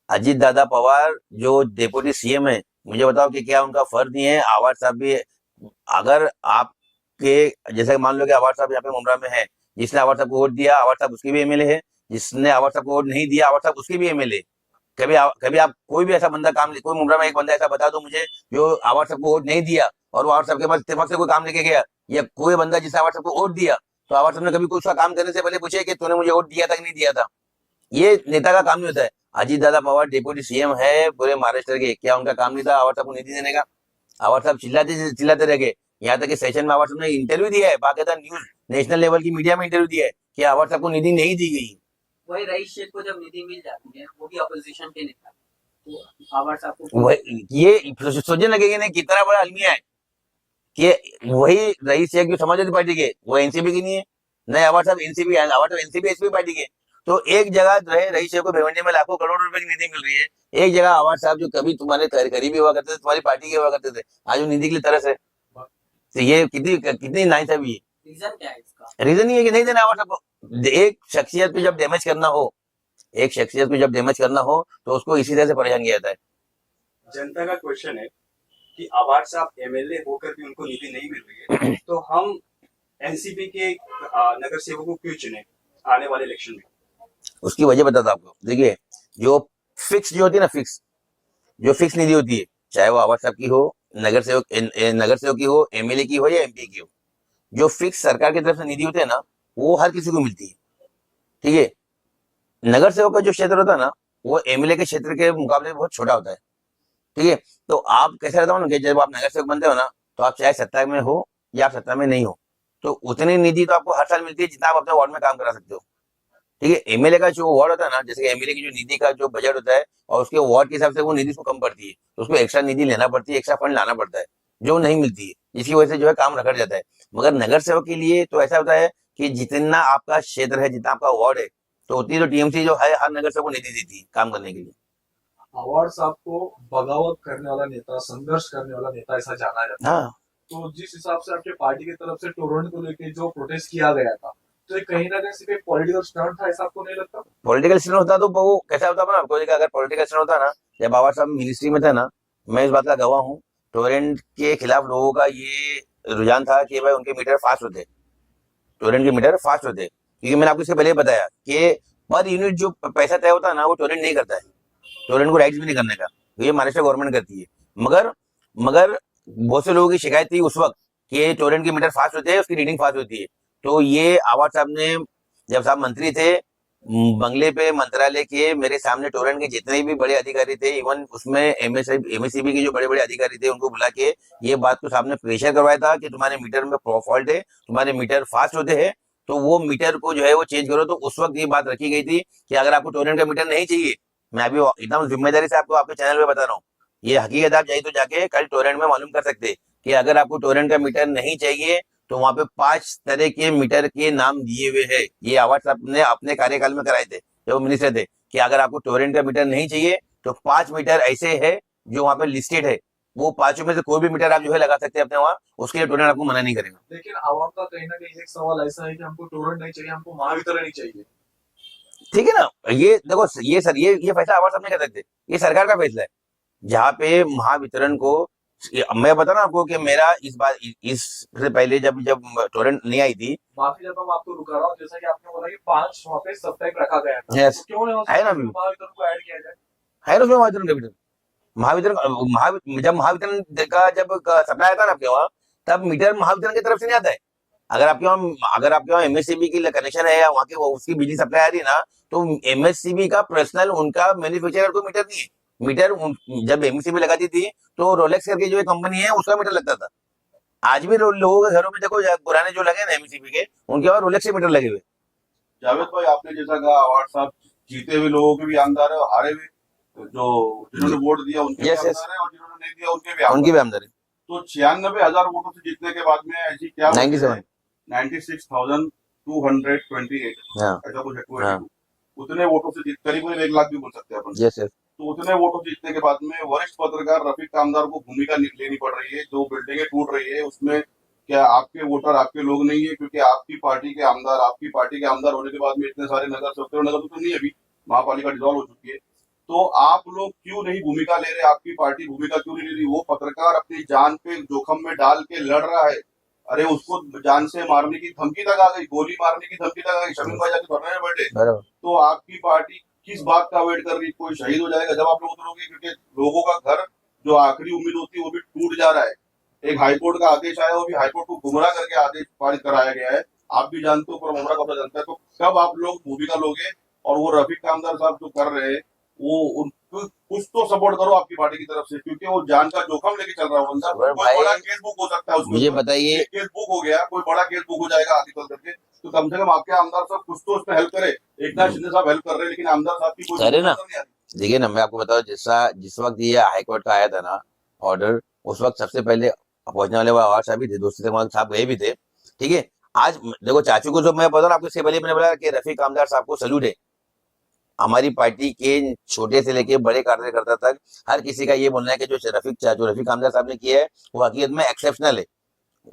अजीत दादा पवार जो डेप्यूटी सीएम है, मुझे बताओ कि क्या उनका फर्ज नहीं है? आवाज साहब भी, अगर आप के, जैसे मान लो कि आवाज साहब यहाँ पे मुमरा में है, जिसने आवाज साहब को वोट दिया आवाज साहब उसके भी एमएलए है, जिसने आवाज साहब को वोट नहीं दिया आवाज साहब उसके भी एमएलए। कभी आप कोई भी ऐसा बंदा काम, कोई मुमरा में एक बंदा ऐसा बता दो मुझे जो आवाज साहब को वोट नहीं दिया और वो आवाज साहब के पास इत्तेफाक से कोई काम लेके गया, या कोई बंदा जिसने आवाज साहब को वोट दिया तो आवाज साहब ने कभी उसका काम करने से पहले पूछे कि तूने मुझे वोट दिया था कि नहीं दिया था। ये नेता का काम नहीं होता है। अजीत दादा पवार डिप्टी सीएम है पूरे महाराष्ट्र के, क्या उनका काम नहीं था आवाज साहब को निधि देने का? आवाज साहब चिल्लाते रह गए, यहाँ तक कि सेशन में आवाज साहब ने इंटरव्यू दिया है, बाकायदा न्यूज नेशनल लेवल की मीडिया में इंटरव्यू दिया है कि आवाज साहब को निधि नहीं दी गई। वही रईस शेख को जब निधि मिल जाती है, वो भी अपोजिशन के नेता, तो आवाज साहब को ये सोचने लगेगा नहीं कितना बड़ा अलमिया है कि वही रईस शेख जो समाजवादी पार्टी के, वो एनसीपी की नहीं है, नहीं आवाज साहब एनसीपी, आवाज साहब एनसीपी एसपी पार्टी के। तो एक जगह जो है रईस शेख को भिवंडी में लाखों करोड़ रुपए की निधि मिल रही है, एक जगह आवाज साहब जो कभी तुम्हारे करीबी हुआ करते थे, तुम्हारी पार्टी के हुआ करते थे, आज वो निधि के लिए तरस है। तो ये कितनी नाइंसाफी है। रीजन क्या है इसका? रीजन ये है कि नहीं देना आवाज साहब। एक शख्सियत को जब डैमेज करना हो, एक शख्सियत को जब डैमेज करना हो तो उसको इसी तरह से परेशान किया जाता है। जनता का क्वेश्चन है कि आवाज साहब एमएलए होकर भी उनको निधि नहीं मिल रही है, तो हम एनसीपी के नगर सेवकों को क्यों चुने आने वाले इलेक्शन में? उसकी वजह बताता हूं आपको। देखिए, जो फिक्स जो होती है ना, जो फिक्स निधि होती है, चाहे वो आवाज साहब की हो, नगर सेवक की हो, एमएलए की हो या एमपी की हो, जो फिक्स सरकार की तरफ से निधि होती है ना, वो हर किसी को मिलती है। ठीक है, नगर सेवक का जो क्षेत्र होता है ना, वो एमएलए के क्षेत्र के मुकाबले में बहुत छोटा होता है। ठीक है, तो आप कैसे रहता हो ना कि जब आप नगर सेवक बनते हो ना, तो आप चाहे सत्ता में हो या आप सत्ता में नहीं हो, तो उतनी निधि तो आपको हर साल मिलती है जितना आप अपने वार्ड में काम करा सकते हो। ठीक है, एमएलए का जो वार्ड होता है ना, जैसे एमएलए की जो निधि का जो बजट होता है और उसके वार्ड के हिसाब से वो निधि उसको कम पड़ती है, तो उसको एक्स्ट्रा निधि लेना पड़ती है, एक्स्ट्रा फंड लाना पड़ता है, जो नहीं मिलती है, जिसकी वजह से जो है काम रखा जाता है। मगर नगर सेवक के लिए तो ऐसा होता है कि जितना आपका क्षेत्र है, जितना आपका वार्ड है, तो उतनी तो टीएमसी जो है हर नगर सेवक को निधि देती है काम करने के लिए। आवाज साहब को बगावत करने वाला नेता, संघर्ष करने वाला नेता ऐसा जाना जाता है। हाँ, तो जिस हिसाब से आपके पार्टी की तरफ से टोरेंट को लेके जो प्रोटेस्ट किया गया था, तो ये कहीं ना कहीं सिर्फ एक पॉलिटिकल स्टंट था, ऐसा आपको नहीं लगता? पॉलिटिकल स्टैंड होता तो वो कैसा होता ना आपको, अगर पॉलिटिकल स्टैंड होता ना, जब बाबा साहब मिनिस्ट्री में थे ना, मैं इस बात का गवाह हूँ, टोरेंट के खिलाफ लोगों का ये रुझान था कि भाई उनके मीटर फास्ट होते, टोरेंट के मीटर फास्ट होते, क्योंकि मैंने आपको इससे पहले बताया कि पर यूनिट जो पैसा तय होता है ना, वो टोरेंट नहीं करता है, टोरेंट को राइट्स भी नहीं करने का, ये महाराष्ट्र गवर्नमेंट करती है। मगर मगर बहुत से लोगों की शिकायत थी उस वक्त कि टोरेंट के मीटर फास्ट होते हैं, उसकी रीडिंग फास्ट होती है। तो ये आवाज साहब ने, जब साहब मंत्री थे, बंगले पे मंत्रालय के मेरे सामने टोरेंट के जितने भी बड़े अधिकारी थे, इवन उसमें एमएससीबी के जो बड़े बड़े अधिकारी थे, उनको बुला के ये बात को सामने प्रेशर करवाया था कि तुम्हारे मीटर में फॉल्ट है, तुम्हारे मीटर फास्ट होते हैं, तो वो मीटर को जो है वो चेंज करो। तो उस वक्त ये बात रखी गई थी कि अगर आपको टोरेंट का मीटर नहीं चाहिए, मैं अभी एकदम जिम्मेदारी से आपको आपके चैनल पे बता रहा हूँ, ये हकीकत आप चाहिए तो जाके कल टोरेंट में मालूम कर सकते कि अगर आपको टोरेंट का मीटर नहीं चाहिए तो वहां पे 5 तरह के मीटर के नाम दिए हुए हैं। ये आवाज साहब ने अपने कार्यकाल में कराए थे जब वो मिनिस्टर थे, कि अगर आपको टोरेंट का मीटर नहीं चाहिए तो 5 मीटर ऐसे है जो वहां पे लिस्टेड है, वो 5 में से कोई भी मीटर आप जो है लगा सकते हैं अपने वहां, उसके लिए टोरेंट आपको मना नहीं करेगा। लेकिन आवाम का कहीं ना कहीं एक सवाल ऐसा है कि हमको टोरेंट नहीं चाहिए, हमको महावितरण ही चाहिए। ठीक है ना, ये देखो, ये फैसला आवाज साहब नहीं कर सकते, ये सरकार का फैसला है। जहाँ पे महावितरण को, मैं बता रहा हूं आपको कि मेरा इससे पहले जब टोरेंट नहीं आई थी, माफी जब हम आपको रुका रहा हूँ, जैसा कि आपने बोला कि 5 वहाँ पे सब्जेक्ट रखा गया था, Yes. तो क्यों नहीं हो है ना सकता अभी? महावितरण को ऐड किया जाए? है ना उसमें महावितरण का मीटर, जब महावितरण का जब सप्लाई आता है ना आपके वहाँ, तब मीटर महावितरण की तरफ से नहीं आता है। अगर आपके वहाँ एमएससीबी की कनेक्शन है या वहाँ की उसकी बिजली सप्लाई आ रही है ना, तो एमएससीबी का पर्सनल उनका मैन्युफैक्चरर को मीटर नहीं है। मीटर जब एमएससीबी लगाती थी तो रोलेक्स करके जो कंपनी है उसका मीटर लगता था। आज भी लोगों के घरों में देखो, पुराने जो लगे ना एमएससीबी के, उनके वहाँ रोलेक्स के मीटर लगे हुए। जावेद भाई, आपने जैसा कहा अवार्ड साहब जीते हुए लोगों के भी आमदार है और हारे हुए जो जिन्होंने वोट दिया उनके भी Yes, yes. आमदार है और जिन्होंने नहीं दिया उनके भी आमदार उनकी है। भी आमदनी तो 96,000 वोटों से जीतने के बाद में ऐसी क्या 97। 96,228 हाँ, ऐसा कुछ है, हाँ। 282 उतने वोटों से जीत, करीब 1 लाख भी बोल सकते हैं अपन। Yes yes. तो उतने वोटों जीतने के बाद में वरिष्ठ पत्रकार रफीक कामदार को भूमिका लेनी पड़ रही है। जो बिल्डिंगें टूट रही है उसमें क्या आपके वोटर आपके लोग नहीं है? क्योंकि आपकी पार्टी के आमदार होने के बाद में इतने सारे नगर तो नहीं है, अभी महापालिका डिसॉल्व हो चुकी है, तो आप लोग क्यों नहीं भूमिका ले रहे? आपकी पार्टी भूमिका क्यों नहीं ले रही? वो पत्रकार अपनी जान पे जोखम में डाल के लड़ रहा है अरे उसको जान से मारने की धमकी तक आ गई, गोली मारने की धमकी तक आ गई, शमीम भाई जाके धरने में बैठे। बराबर। तो आपकी पार्टी किस बात का वेट कर रही? कोई शहीद हो जाएगा जब आप लोग उतरोगे, क्योंकि लोगों का घर जो आखिरी उम्मीद होती है वो भी टूट जा रहा है। एक हाईकोर्ट का आदेश आया, वो भी हाईकोर्ट को गुमराह करके आदेश पारित कराया गया है। आप भी जानते हो, पर मुमरा कब्जा जानता है। तो कब आप लोग भूमिका लोगे? और वो रफीक कामदार साहब जो कर रहे हैं, वो उनको कुछ तो सपोर्ट करो आपकी पार्टी की तरफ से, क्योंकि वो जान का जोखम लेके चल रहा है बंदा। अगर कोई भाई बड़ा केस बुक हो सकता है उसके मुझे ऊपर। बताइए, एक केस बुक हो गया, कोई बड़ा केस बुक हो जाएगा आगे चल करके, तो कम से कम आपके आमदार साहब कुछ तो उसमें हेल्प करे। एकनाथ शिंदे साहब हेल्प कर रहे हैं, लेकिन आमदार साहब की कोई करे ना। नजर नहीं आ रही। देखिए ना, मैं आपको बताऊं, जिस वक्त ये हाईकोर्ट का आया था ना ऑर्डर, उस वक्त सबसे पहले पहुंचने वाले वो आवाज साहब भी थे, दोस्ती साहब गए भी थे। ठीक है, आज देखो चाचू को, जो मैं बता रहा हूं आपको, इससे पहले मैंने बोला कि रफीक कामदार साहब को सैल्यूट है। हमारी पार्टी के छोटे से लेके बड़े कार्यकर्ता तक हर किसी का ये बोलना है कि जो रफीक कामदार साहब ने किया है वो हकीकत में एक्सेप्शनल है।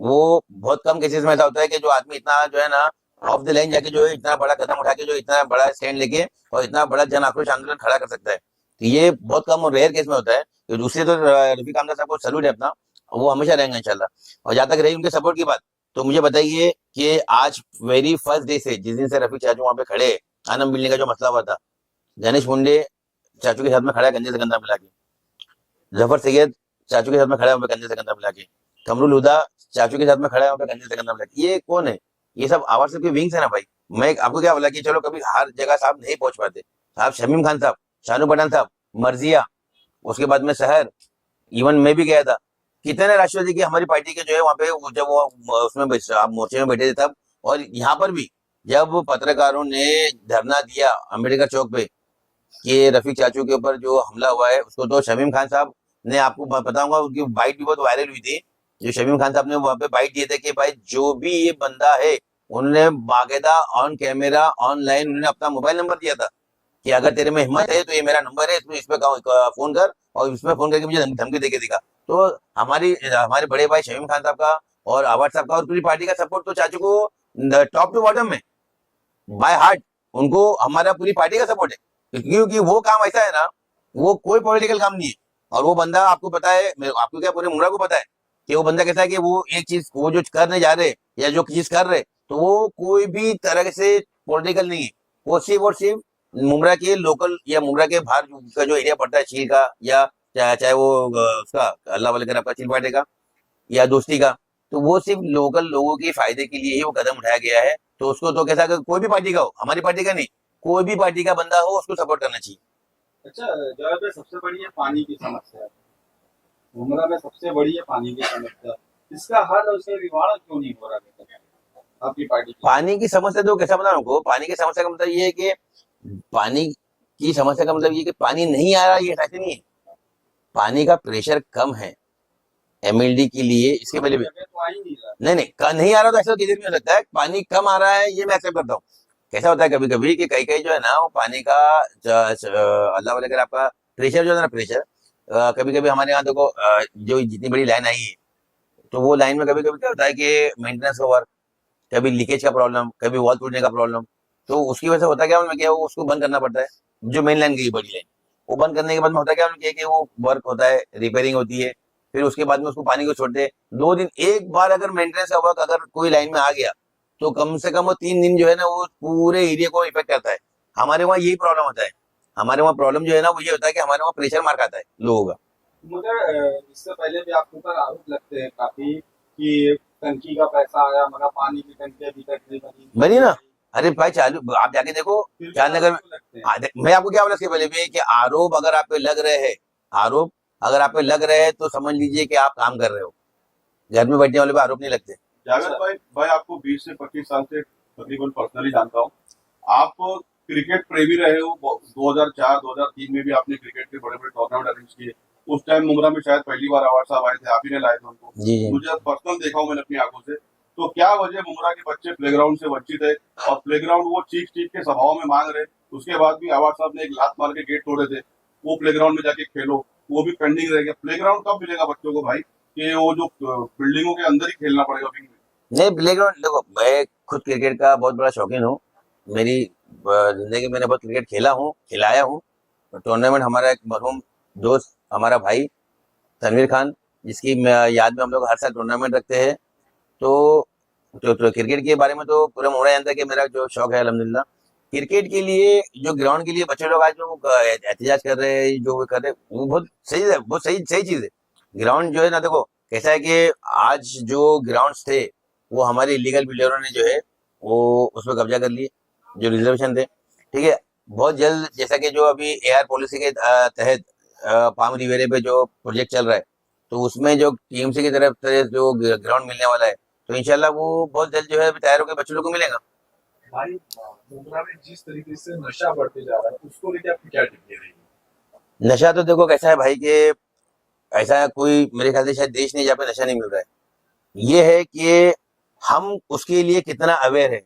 वो बहुत कम केसेस में ऐसा होता है कि जो आदमी इतना जो है ना ऑफ द लाइन जाके जो है इतना बड़ा कदम उठा के जो इतना बड़ा स्टैंड लेके और इतना बड़ा जन आक्रोश आंदोलन खड़ा कर सकता है। तो ये बहुत कम और रेयर केस में होता है। तो दूसरे तो रफीक कामदार साहब को सैल्यूट है अपना, वो हमेशा रहेंगे इंशाल्लाह। और जहां तक रही उनके सपोर्ट की बात, तो मुझे बताइए कि आज वेरी फर्स्ट डे से, जिस दिन से रफीक चाचू वहां पे खड़े आनंद मिलने का जो मसला हुआ था, गणेश मुंडे चाचू के साथ में खड़ा है कंधे से कंधा मिला के, जफर सैयद चाचू के साथ में खड़ा है वहाँ पे कंधे से कंधा मिला के, कमरुल हुदा चाचू के साथ में खड़ा है वहाँ पे कंधे से कंधा मिला के। ये कौन है? ये सब आवाज के विंग्स है ना भाई। मैं आपको क्या बोला कि चलो कभी हर जगह साहब नहीं पहुंच पाते साहब, शमीम खान साहब, शानू पठान साहब, मर्जिया, उसके बाद में शहर, इवन मैं भी गया था। कितने राष्ट्रवादी की हमारी पार्टी के जो है वहाँ पे जब वो उसमें आप मोर्चे में बैठे थे तब, और यहाँ पर भी जब पत्रकारों ने धरना दिया अम्बेडकर चौक पे कि रफीक चाचू के ऊपर जो हमला हुआ है उसको, तो शमीम खान साहब ने, आपको बताऊंगा, उनकी बाइट भी बहुत वायरल हुई थी। जो शमीम खान साहब ने वहां पे बाइट दिए थे कि भाई जो भी ये बंदा है, उन्होंने बाकायदा ऑन कैमरा ऑनलाइन उन्होंने अपना मोबाइल नंबर दिया था कि अगर तेरे में हिम्मत है तो ये मेरा नंबर है, तू इस पे फोन कर और इसमें फोन करके मुझे धमकी देके दिखा। तो हमारे बड़े भाई शमीम खान साहब का और आवाज साहब का और पूरी पार्टी का सपोर्ट तो चाचू को टॉप टू बॉटम में बाय हार्ट उनको हमारा पूरी पार्टी का सपोर्ट है, क्योंकि वो काम ऐसा है ना, वो कोई पॉलिटिकल काम नहीं है। और वो बंदा, आपको पता है, आपको क्या पूरे मुमरा को पता है कि वो बंदा कैसा है कि वो एक चीज, वो जो करने जा रहे या जो चीज कर रहे, तो वो कोई भी तरह से पॉलिटिकल नहीं है। वो सिर्फ और सिर्फ मुमरा के लोकल या मुमरा के बाहर का जो एरिया पड़ता है चील का, या चाहे वो उसका अल्लाह वाले आपका चील पाटे का या दोस्ती का, तो वो सिर्फ लोकल लोगों के फायदे के लिए ही वो कदम उठाया गया है। तो उसको तो कैसा, कोई भी पार्टी का हो, हमारी पार्टी का नहीं, कोई भी पार्टी का बंदा हो उसको सपोर्ट करना चाहिए। अच्छा, जहाँ पे सबसे बड़ी है पानी की समस्या, मुमरा में सबसे बड़ी है पानी की समस्या, इसका हल और उसका निवारण क्यों नहीं हो रहा अभी तक आपकी पार्टी की? पानी की समस्या तो कैसा बता रहा हूँ, पानी की समस्या का मतलब ये है कि पानी की समस्या का मतलब ये कि पानी नहीं आ रहा, ये ऐसे नहीं है। पानी का प्रेशर कम है एमएलडी के लिए, इसके पहले भी तो आ ही नहीं रहा। नहीं आ रहा, तो ऐसा किधर भी हो सकता है। पानी कम आ रहा है ये मैं एक्सेप्ट करता हूँ। कैसा होता है कभी कभी कि कहीं कहीं जो है ना वो पानी का अल्लाह वाले, अगर आपका प्रेशर जो है ना, प्रेशर कभी कभी हमारे यहाँ देखो, जो जितनी बड़ी लाइन आई है, तो वो लाइन में कभी कभी क्या होता है कि मेंटेनेंस का वर्क, कभी लीकेज का प्रॉब्लम, कभी वॉल टूटने का प्रॉब्लम, तो उसकी वजह से होता क्या उनमें, क्या वो उसको बंद करना पड़ता है। जो मेन लाइन गई बड़ी लाइन, वो बंद करने के बाद में होता क्या उनके कि वो वर्क होता है, रिपेयरिंग होती है, फिर उसके बाद में उसको पानी को छोड़ते हैं 2 दिन। एक बार अगर मेंटेनेंस का वर्क अगर कोई लाइन में आ गया तो कम से कम वो 3 दिन जो है ना वो पूरे एरिया को इफेक्ट करता है। हमारे वहाँ यही प्रॉब्लम होता है। हमारे वहाँ प्रॉब्लम जो है ना वो ये होता है कि हमारे वहाँ प्रेशर मार खाता है लोगों का। मगर इससे पहले भी आपके ऊपर आरोप लगते हैं काफी कि टंकी का पैसा आया मगर पानी की टंकी अभी तक नहीं बनी ना। अरे भाई चालू, आप जाके देखो फिर चांदनगर में। लगते हैं। मैं आपको क्या बोला इसके पहले भी कि आरोप अगर आप पे लग रहे हैं, आरोप अगर आप पे लग रहे हैं तो समझ लीजिए कि आप काम कर रहे हो। घर में बैठने वाले पे आरोप नहीं लगते। जावेद भाई आपको 20 से 25 साल से तकरीबन पर्सनली जानता हूँ। आप क्रिकेट प्रेमी रहे हो। 2004-2003 में भी आपने क्रिकेट के बड़े बड़े टूर्नामेंट अरेंज किए। उस टाइम मुमरा में शायद पहली बार अवार्ड साहब आए थे, आप ही ने लाए थे उनको। जी। मुझे पर्सनल देखा हूँ मैंने अपनी आंखों से। तो क्या वजह मुमरा के बच्चे प्लेग्राउंड से वंचित है, और प्लेग्राउंड वो चीख के सभाओं में मांग रहे, उसके बाद भी अवार्ड साहब ने एक लात मार के गेट तोड़े थे। वो प्लेग्राउंड में जाके खेलो, वो भी पेंडिंग रह गया। प्लेग्राउंड कब मिलेगा बच्चों को भाई, कि वो जो बिल्डिंगों के अंदर ही खेलना पड़ेगा विंग में? नहीं, प्लेग्राउंड देखो, मैं खुद क्रिकेट का बहुत बड़ा शौकीन हूँ। मेरी जिंदगी में मैंने बहुत क्रिकेट खेला हूँ, खिलाया हूँ। टूर्नामेंट हमारा एक मरहूम दोस्त, हमारा भाई तनवीर खान, जिसकी याद में हम लोग हर साल टूर्नामेंट रखते हैं, तो क्रिकेट के बारे में तो पूरा मुमरा जानता है कि मेरा जो शौक है अल्हम्दुलिल्लाह। क्रिकेट के लिए जो ग्राउंड के लिए बच्चे लोग आज जो एहतजाज कर रहे हैं, जो कर रहे हैं, वो बहुत सही है, बहुत सही सही चीज है। ग्राउंड जो है ना, देखो कैसा है कि आज जो ग्राउंड्स थे वो हमारे इलीगल बिल्डरों ने जो है वो उस पर कब्जा कर लिए, जो रिजर्वेशन थे, ठीक है। बहुत जल्द, जैसा कि जो अभी एआर पॉलिसी के तहत पाम रिवेरे पे जो प्रोजेक्ट चल रहा है, तो उसमें जो टीएमसी की तरफ से जो ग्राउंड मिलने वाला है, तो इंशाल्लाह वो बहुत जल्द जो है तैयार होकर बच्चों लोग को मिलेगा। भाई मुंब्रा में जिस तरीके से नशा बढ़ते जा रहा है उसको लेके आपकी क्या टिप्पणी रहेगी? नशा तो देखो कैसा है भाई कि ऐसा कोई मेरे ख्याल से शायद देश नहीं जहाँ पे नशा नहीं मिल रहा है। ये है कि हम उसके लिए कितना अवेयर है,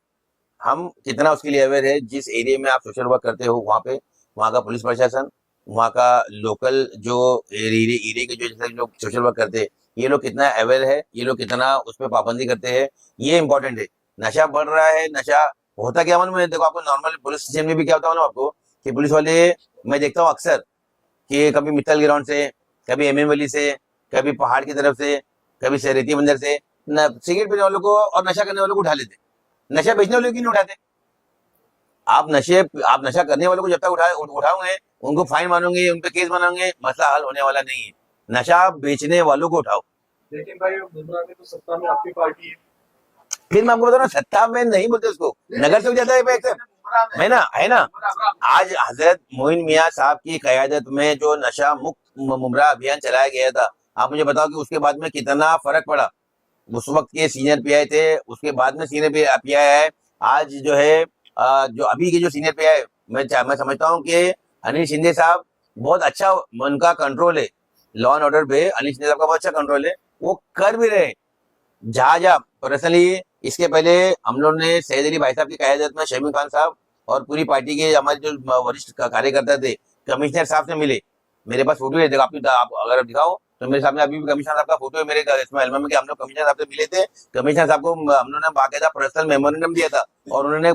हम कितना उसके लिए अवेयर है। जिस एरिया में आप सोशल वर्क करते हो वहाँ पे, वहाँ का पुलिस प्रशासन, वहाँ का लोकल जो एरिया के जो जैसे लोग सोशल वर्क करते हैं, ये लोग कितना अवेयर है, ये लोग कितना उस पर पाबंदी करते हैं, ये इंपॉर्टेंट है। नशा बढ़ रहा है, नशा होता क्या मालूम है, देखो आपको नॉर्मल पुलिस स्टेशन में भी क्या होता है ना आपको, कि पुलिस वाले, मैं देखता हूँ अक्सर कि कभी मित्तल ग्राउंड से, कभी एमएन वैली से, कभी पहाड़ की तरफ से, कभी सरेती मंदिर से सिगरेट पीने वालों को और नशा करने वालों को उठा लेते। नशा बेचने वालों को क्यों नहीं उठाते? आप नशा करने वालों को जब तक उठाओगे, उनको फाइन मानोगे, उन पे केस बनाओगे, मसला हल होने वाला नहीं है। नशा बेचने वालों को उठाओ। लेकिन भाई मुंब्रा में तो सत्ता में आपकी पार्टी है। फिर मैं आपको बता रहा हूँ, सत्ता में नहीं बोलते उसको, नगर से जाता है है ना, है ना। आज हजरत मोइन मियाँ साहब की क़यादत में जो नशा मुक्त मुमरा अभियान चलाया गया था, आप मुझे बताओ कि उसके बाद में कितना फर्क पड़ा। उस वक्त के सीनियर पीआई थे, उसके बाद में सीनियर पीआई है, आज जो है जो अभी के जो सीनियर पीआई, मैं समझता हूँ कि अनिल शिंदे साहब बहुत अच्छा उनका कंट्रोल है लॉ एंड ऑर्डर पे। अनिल शिंदे साहब का बहुत अच्छा कंट्रोल है, वो कर भी रहे हैं। जहाँ पर्सनली इसके पहले हम लोग ने सैयद अली भाई साहब की क़यादत में शमीम खान साहब और पूरी पार्टी के हमारे जो वरिष्ठ कार्यकर्ता थे, कमिश्नर साहब से मिले। मेरे पास फोटो है, देखो आप अगर आप दिखाओ तो मेरे सामने अभी भी कमिश्नर साहब का फोटो है मेरे इसमें एल्बम में, कि हम लोग कमिश्नर साहब से मिले थे। कमिश्नर साहब को हम लोगों ने बाकायदा पर्सनल मेमोरेंडम दिया था, और उन्होंने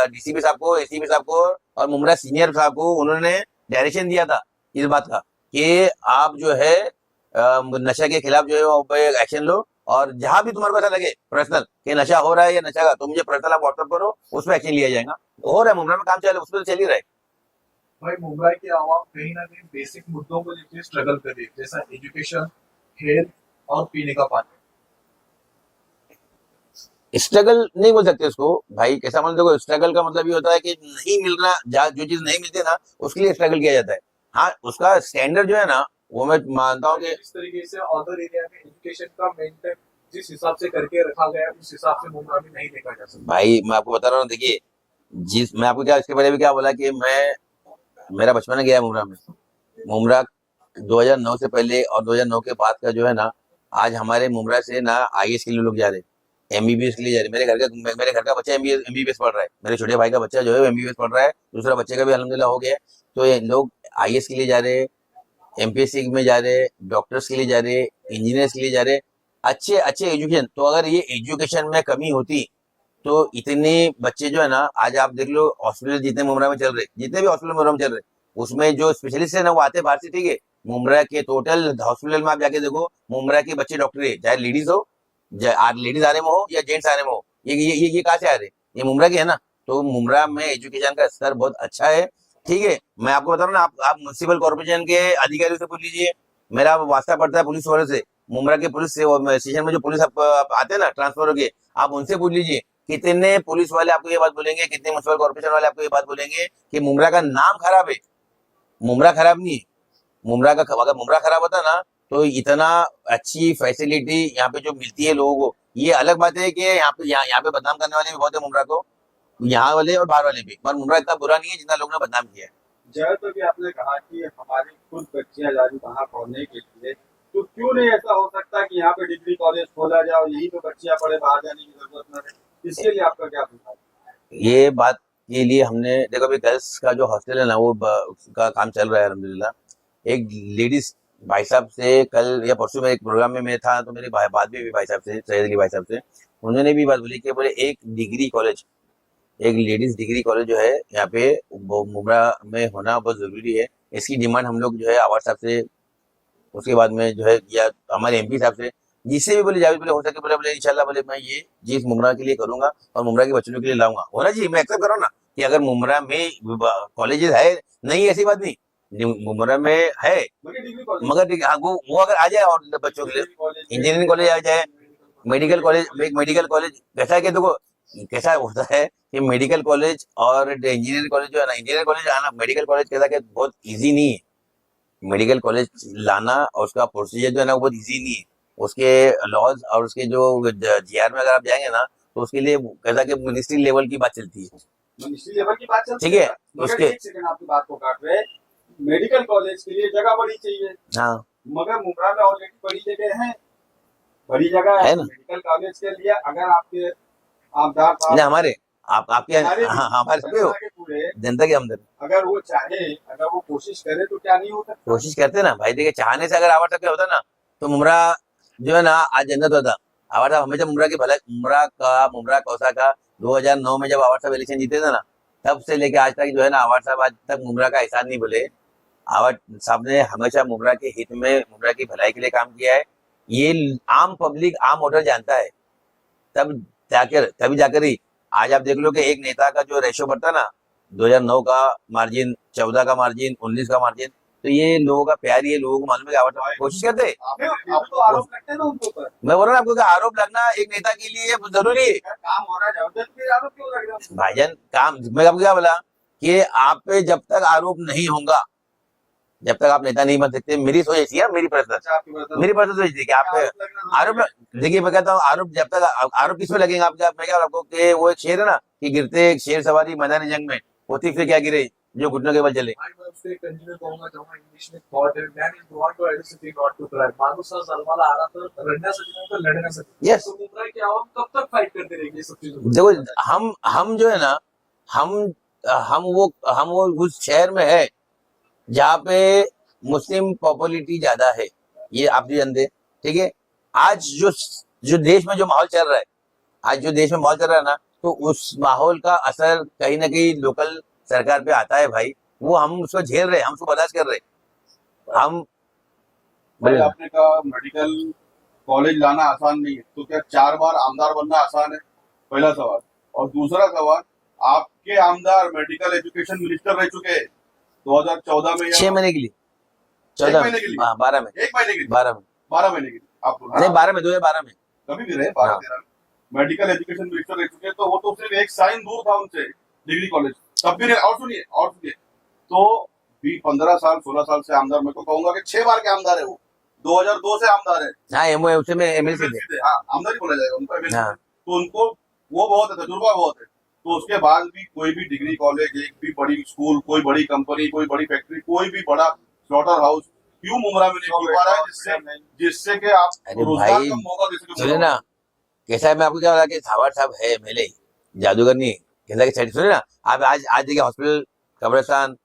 डीसीपी साहब को, एसीपी साहब को और मुमरा सीनियर साहब को उन्होंने डायरेक्शन दिया था इस बात का कि आप जो है नशा के खिलाफ जो है एक्शन लो, और जहां भी तुम्हारे को ऐसा लगे पर्सनल कि नशा हो रहा है या नशा का, तो मुझे पर्सनल आप व्हाट्सएप करो, उस पर एक्शन लिया जाएगा। हो रहा है मुमरा में काम चल, उस पर चल ही रहा है। भाई मुंबई की आवाम कहीं ना कहीं बेसिक मुद्दों को लेकर स्ट्रगल कर रही है, जैसा एजुकेशन, हेल्थ और पीने का पानी। स्ट्रगल नहीं बोल सकते उसको भाई, कैसा मतलब, देखो स्ट्रगल का मतलब ये होता है कि नहीं मिल रहा, जो चीज नहीं मिलती ना उसके लिए स्ट्रगल किया जाता है। हाँ, उसका स्टैंडर्ड जो है ना, वो मैं मानता हूँ कि इस तरीके से अदर एरिया में एजुकेशन का मेंटेन जिस हिसाब से करके रखा गया है उस हिसाब से मुंबई में नहीं देखा जा सकता। भाई मैं आपको बता रहा हूँ, देखिए मैं आपको क्या इसके पहले भी क्या बोला कि मेरा बचपन गया है मुमरा में। मुमरा 2009 से पहले और 2009 के बाद का जो है ना, आज हमारे मुमरा से ना आईएएस के लिए लोग जा रहे, एमबीबीएस के लिए जा रहे। मेरे घर का बच्चा एमबीबीएस पढ़ रहा है, मेरे छोटे भाई का बच्चा जो है एमबीबीएस पढ़ रहा है, दूसरा बच्चे का भी अल्हम्दुलिल्लाह हो गया है। तो ये लोग आईएएस के लिए जा रहे, एमपीएससी में जा रहे, डॉक्टर्स के लिए जा रहे, इंजीनियर्स के लिए जा रहे, अच्छे अच्छे एजुकेशन। तो अगर ये एजुकेशन में कमी होती तो इतने बच्चे जो है ना, आज आप देख लो हॉस्पिटल जितने मुमरा में चल रहे, जितने भी हॉस्पिटल मुमरा में चल रहे, उसमें जो स्पेशलिस्ट है ना वो आते बाहर से, ठीक है। मुमरा के टोटल हॉस्पिटल में आप जाके देखो, मुमरा के बच्चे डॉक्टर है, चाहे लेडीज हो, लेडीज आने में हो या जेंट्स आने में हो, ये कहाँ से आ रहे, ये मुमरा के है ना। तो मुमरा में एजुकेशन का स्तर बहुत अच्छा है, ठीक है। मैं आपको बता रहा हूँ ना, आप म्युनिसिपल कॉर्पोरेशन के अधिकारियों से पूछ लीजिए, मेरा वास्ता पड़ता है पुलिस वालों से, मुमरा के पुलिस से, स्टेशन में जो पुलिस आप आते हैं ना ट्रांसफर होके, आप उनसे पूछ लीजिए कितने पुलिस वाले आपको ये बात बोलेंगे, कितने म्युनिसिपल कॉर्पोरेशन वाले आपको ये बात बोलेंगे कि मुमरा का नाम खराब है। मुमरा खराब नहीं है, अगर मुमरा खराब होता ना तो इतना अच्छी फैसिलिटी यहाँ पे जो मिलती है लोगों को, ये अलग बात है कि यहाँ पे बदनाम करने वाले भी बहुत है मुमरा को, यहाँ वाले और बाहर वाले भी, पर मुमरा इतना बुरा नहीं है जितना लोगों ने बदनाम किया है। ज्यादातर भी आपने कहा कि हमारी खुद बच्चियां जा रही बाहर पढ़ने के लिए, तो क्यों नहीं ऐसा हो सकता कि यहाँ पे डिग्री कॉलेज खोला जाए और यही तो बच्चियां पढ़े, बाहर जाने की जरूरत न रहे? इसके लिए आपका क्या सुझाव है? ये बात के लिए हमने देखो, अभी गर्ल्स का जो हॉस्टल है ना वो उसका काम चल रहा है अल्हम्दुलिल्लाह। एक लेडीज भाई साहब से कल या परसों में एक प्रोग्राम में मैं था, तो मेरी बात भी भाई साहब से, सैयद अली भाई साहब से, उन्होंने भी बात बोली कि बोले एक लेडीज डिग्री कॉलेज जो है यहाँ पे मुमरा में होना बहुत जरूरी है। इसकी डिमांड हम लोग जो है आवाज साहब से, उसके बाद में जो है या हमारे एमपी साहब से जिससे भी बोले जावेद बोले हो सके बोले बोले इंशाल्लाह बोले मैं ये चीज मुमरा के लिए करूंगा और मुमरा के बच्चों के लिए लाऊंगा। होना जी, मैं एक्सेप्ट कर रहा हूँ ना कि अगर मुमरा में कॉलेजेस है, नहीं ऐसी बात नहीं, मुमरा में है, मगर डिग्री कॉलेज, मगर हाँ वो अगर आ जाए और बच्चों के लिए इंजीनियरिंग कॉलेज आ जाए, मेडिकल कॉलेज, मेडिकल कॉलेज कैसा है कि देखो कैसा होता है कि मेडिकल कॉलेज और इंजीनियरिंग कॉलेज जो है ना, इंजीनियरिंग कॉलेज आना मेडिकल कॉलेज कैसा कि बहुत इजी नहीं है। मेडिकल कॉलेज लाना और उसका प्रोसीजर जो है ना वो बहुत इजी नहीं है। उसके लॉज और उसके जो जीआर में अगर आप जाएंगे ना तो उसके लिए कैसा कि मिनिस्ट्री लेवल की बात चलती है, मिनिस्ट्री लेवल की बात चलती ठीक है। मगर उसके एक सेकंड आपकी बात को काट रहे, मेडिकल कॉलेज के लिए जगह बड़ी चाहिए, हाँ मगर मुमरा में ऑलरेडी बड़ी जगह है, बड़ी जगह है ना, मेडिकल कॉलेज के लिए। अगर आपके आमदार नहीं साहब हमारे आपके हमारे भी, हाँ हमारे सबके जनता के पूरे, जनता के हमदर्द अगर वो चाहे, अगर वो कोशिश करे तो क्या नहीं हो सकता। कोशिश करते ना भाई, देखिए चाहने से अगर आवाज तक होता ना तो मुमरा जो है ना आज जन्नत होता। आवाज साहब हमेशा मुमरा की भलाई, मुमरा कौसा का 2009 में जब आवाज साहब इलेक्शन जीते थे ना, तब से लेके आज तक जो है ना आवाज साहब आज तक मुमरा का एहसान नहीं भूले। आवाज साहब ने हमेशा मुमरा के हित में, मुमरा की भलाई के लिए काम किया है। ये आम पब्लिक, आम वोटर जानता है, तभी जाकर ही आज आप देख लो कि एक नेता का जो रेशो बढ़ता ना, 2009 का मार्जिन, 14 का मार्जिन, 19 का मार्जिन, तो ये लोगों का प्यार, ये लोगों को मालूम है कि आवाज कोशिश करते हैं। आप तो आरोप लगते हैं ना उनके ऊपर, मैं बोल रहा हूँ आपको कि आरोप लगना एक नेता के लिए जरूरी है अगर काम हो रहा है जबरदस्त, फिर आरोप क्यों लग रहा है? भाईजान। काम मैं आपको क्या बोला कि आप पे जब तक आरोप नहीं होगा, जब तक आप नेता नहीं बन सकते। मेरी सोच ऐसी है, मेरी पर्सनल अच्छा, आपकी बात है। मेरी पर्सनल सोच थी कि आप पे आरोप लगना आरोप, देखिए मैं कहता हूँ आरोप जब तक आरोप किस पे लगेंगे आपके, मैं क्या आपको कि वो एक शेर है ना कि गिरते एक शेर सवारी मैदान जंग में, होती फिर क्या गिरे जो घुटनों के बल चले। मैं उससे कंटिन्यू कहूंगा चाहूंगा इंग्लिश में थॉट है man is born to audacity not to try. माणूस जन्माला आला तर रडण्यासाठी नाही तर लढण्यासाठी। Yes. तो मुंबई की आवाम कब तक फाइट करते रहेंगे सब चीजों को? देखो हम जो है ना, हम वो उस शहर में है जहाँ पे मुस्लिम पॉपुलैरिटी ज्यादा है, ये आप भी जानते हैं, ठीक है। आज जो देश में जो माहौल चल रहा है, आज जो देश में माहौल चल रहा है ना, तो उस माहौल का असर कहीं ना कहीं लोकल सरकार पे आता है भाई। वो हम उसको झेल रहे हैं, हम उसको बर्दाश्त कर रहे हैं। हम भाई आपने कहा मेडिकल कॉलेज लाना आसान नहीं है, तो क्या 4 बार आमदार बनना आसान है? पहला सवाल। और दूसरा सवाल, आपके आमदार मेडिकल एजुकेशन मिनिस्टर रह चुके हैं 2014 में 6 महीने के लिए, 14 महीने के लिए, 12 में, 1 महीने के लिए, 12 में, 12 महीने के लिए आप नहीं 12 में, 2012 में। कभी भी रहे 12-13 में मेडिकल एजुकेशन मिनिस्टर रह चुके हैं, तो वो तो सिर्फ एक साइन दूर था उनसे डिग्री कॉलेज, तब भी नहीं। और सुनिए तो भी 15 साल 16 साल से आमदार, मैं तो कहूंगा कि 6 बार के आमदार है वो, 2002 से आमदार है। हाँ एमओ में एमएलसी थे। हाँ आमदार ही बोला जाएगा उनको, MLC हाँ। तो उनको वो बहुत है, तजुर्बा बहुत है। तो उसके बाद भी कोई भी डिग्री कॉलेज, एक भी बड़ी स्कूल, कोई बड़ी कंपनी, कोई बड़ी फैक्ट्री, कोई भी बड़ा स्लॉटर हाउस क्यों मुमरा में नहीं खुल पा रहा है, जिससे कि आप अरे रोजगार भाई, का मौका दे सके? सुनिए ना कैसा है, मैं आपको क्या बोला कि सावर साहब है मेले जादूगर नहीं कैसा कि साइड। सुनिए ना आप आज देखिए हॉस्पिटल, कब्रिस्तान,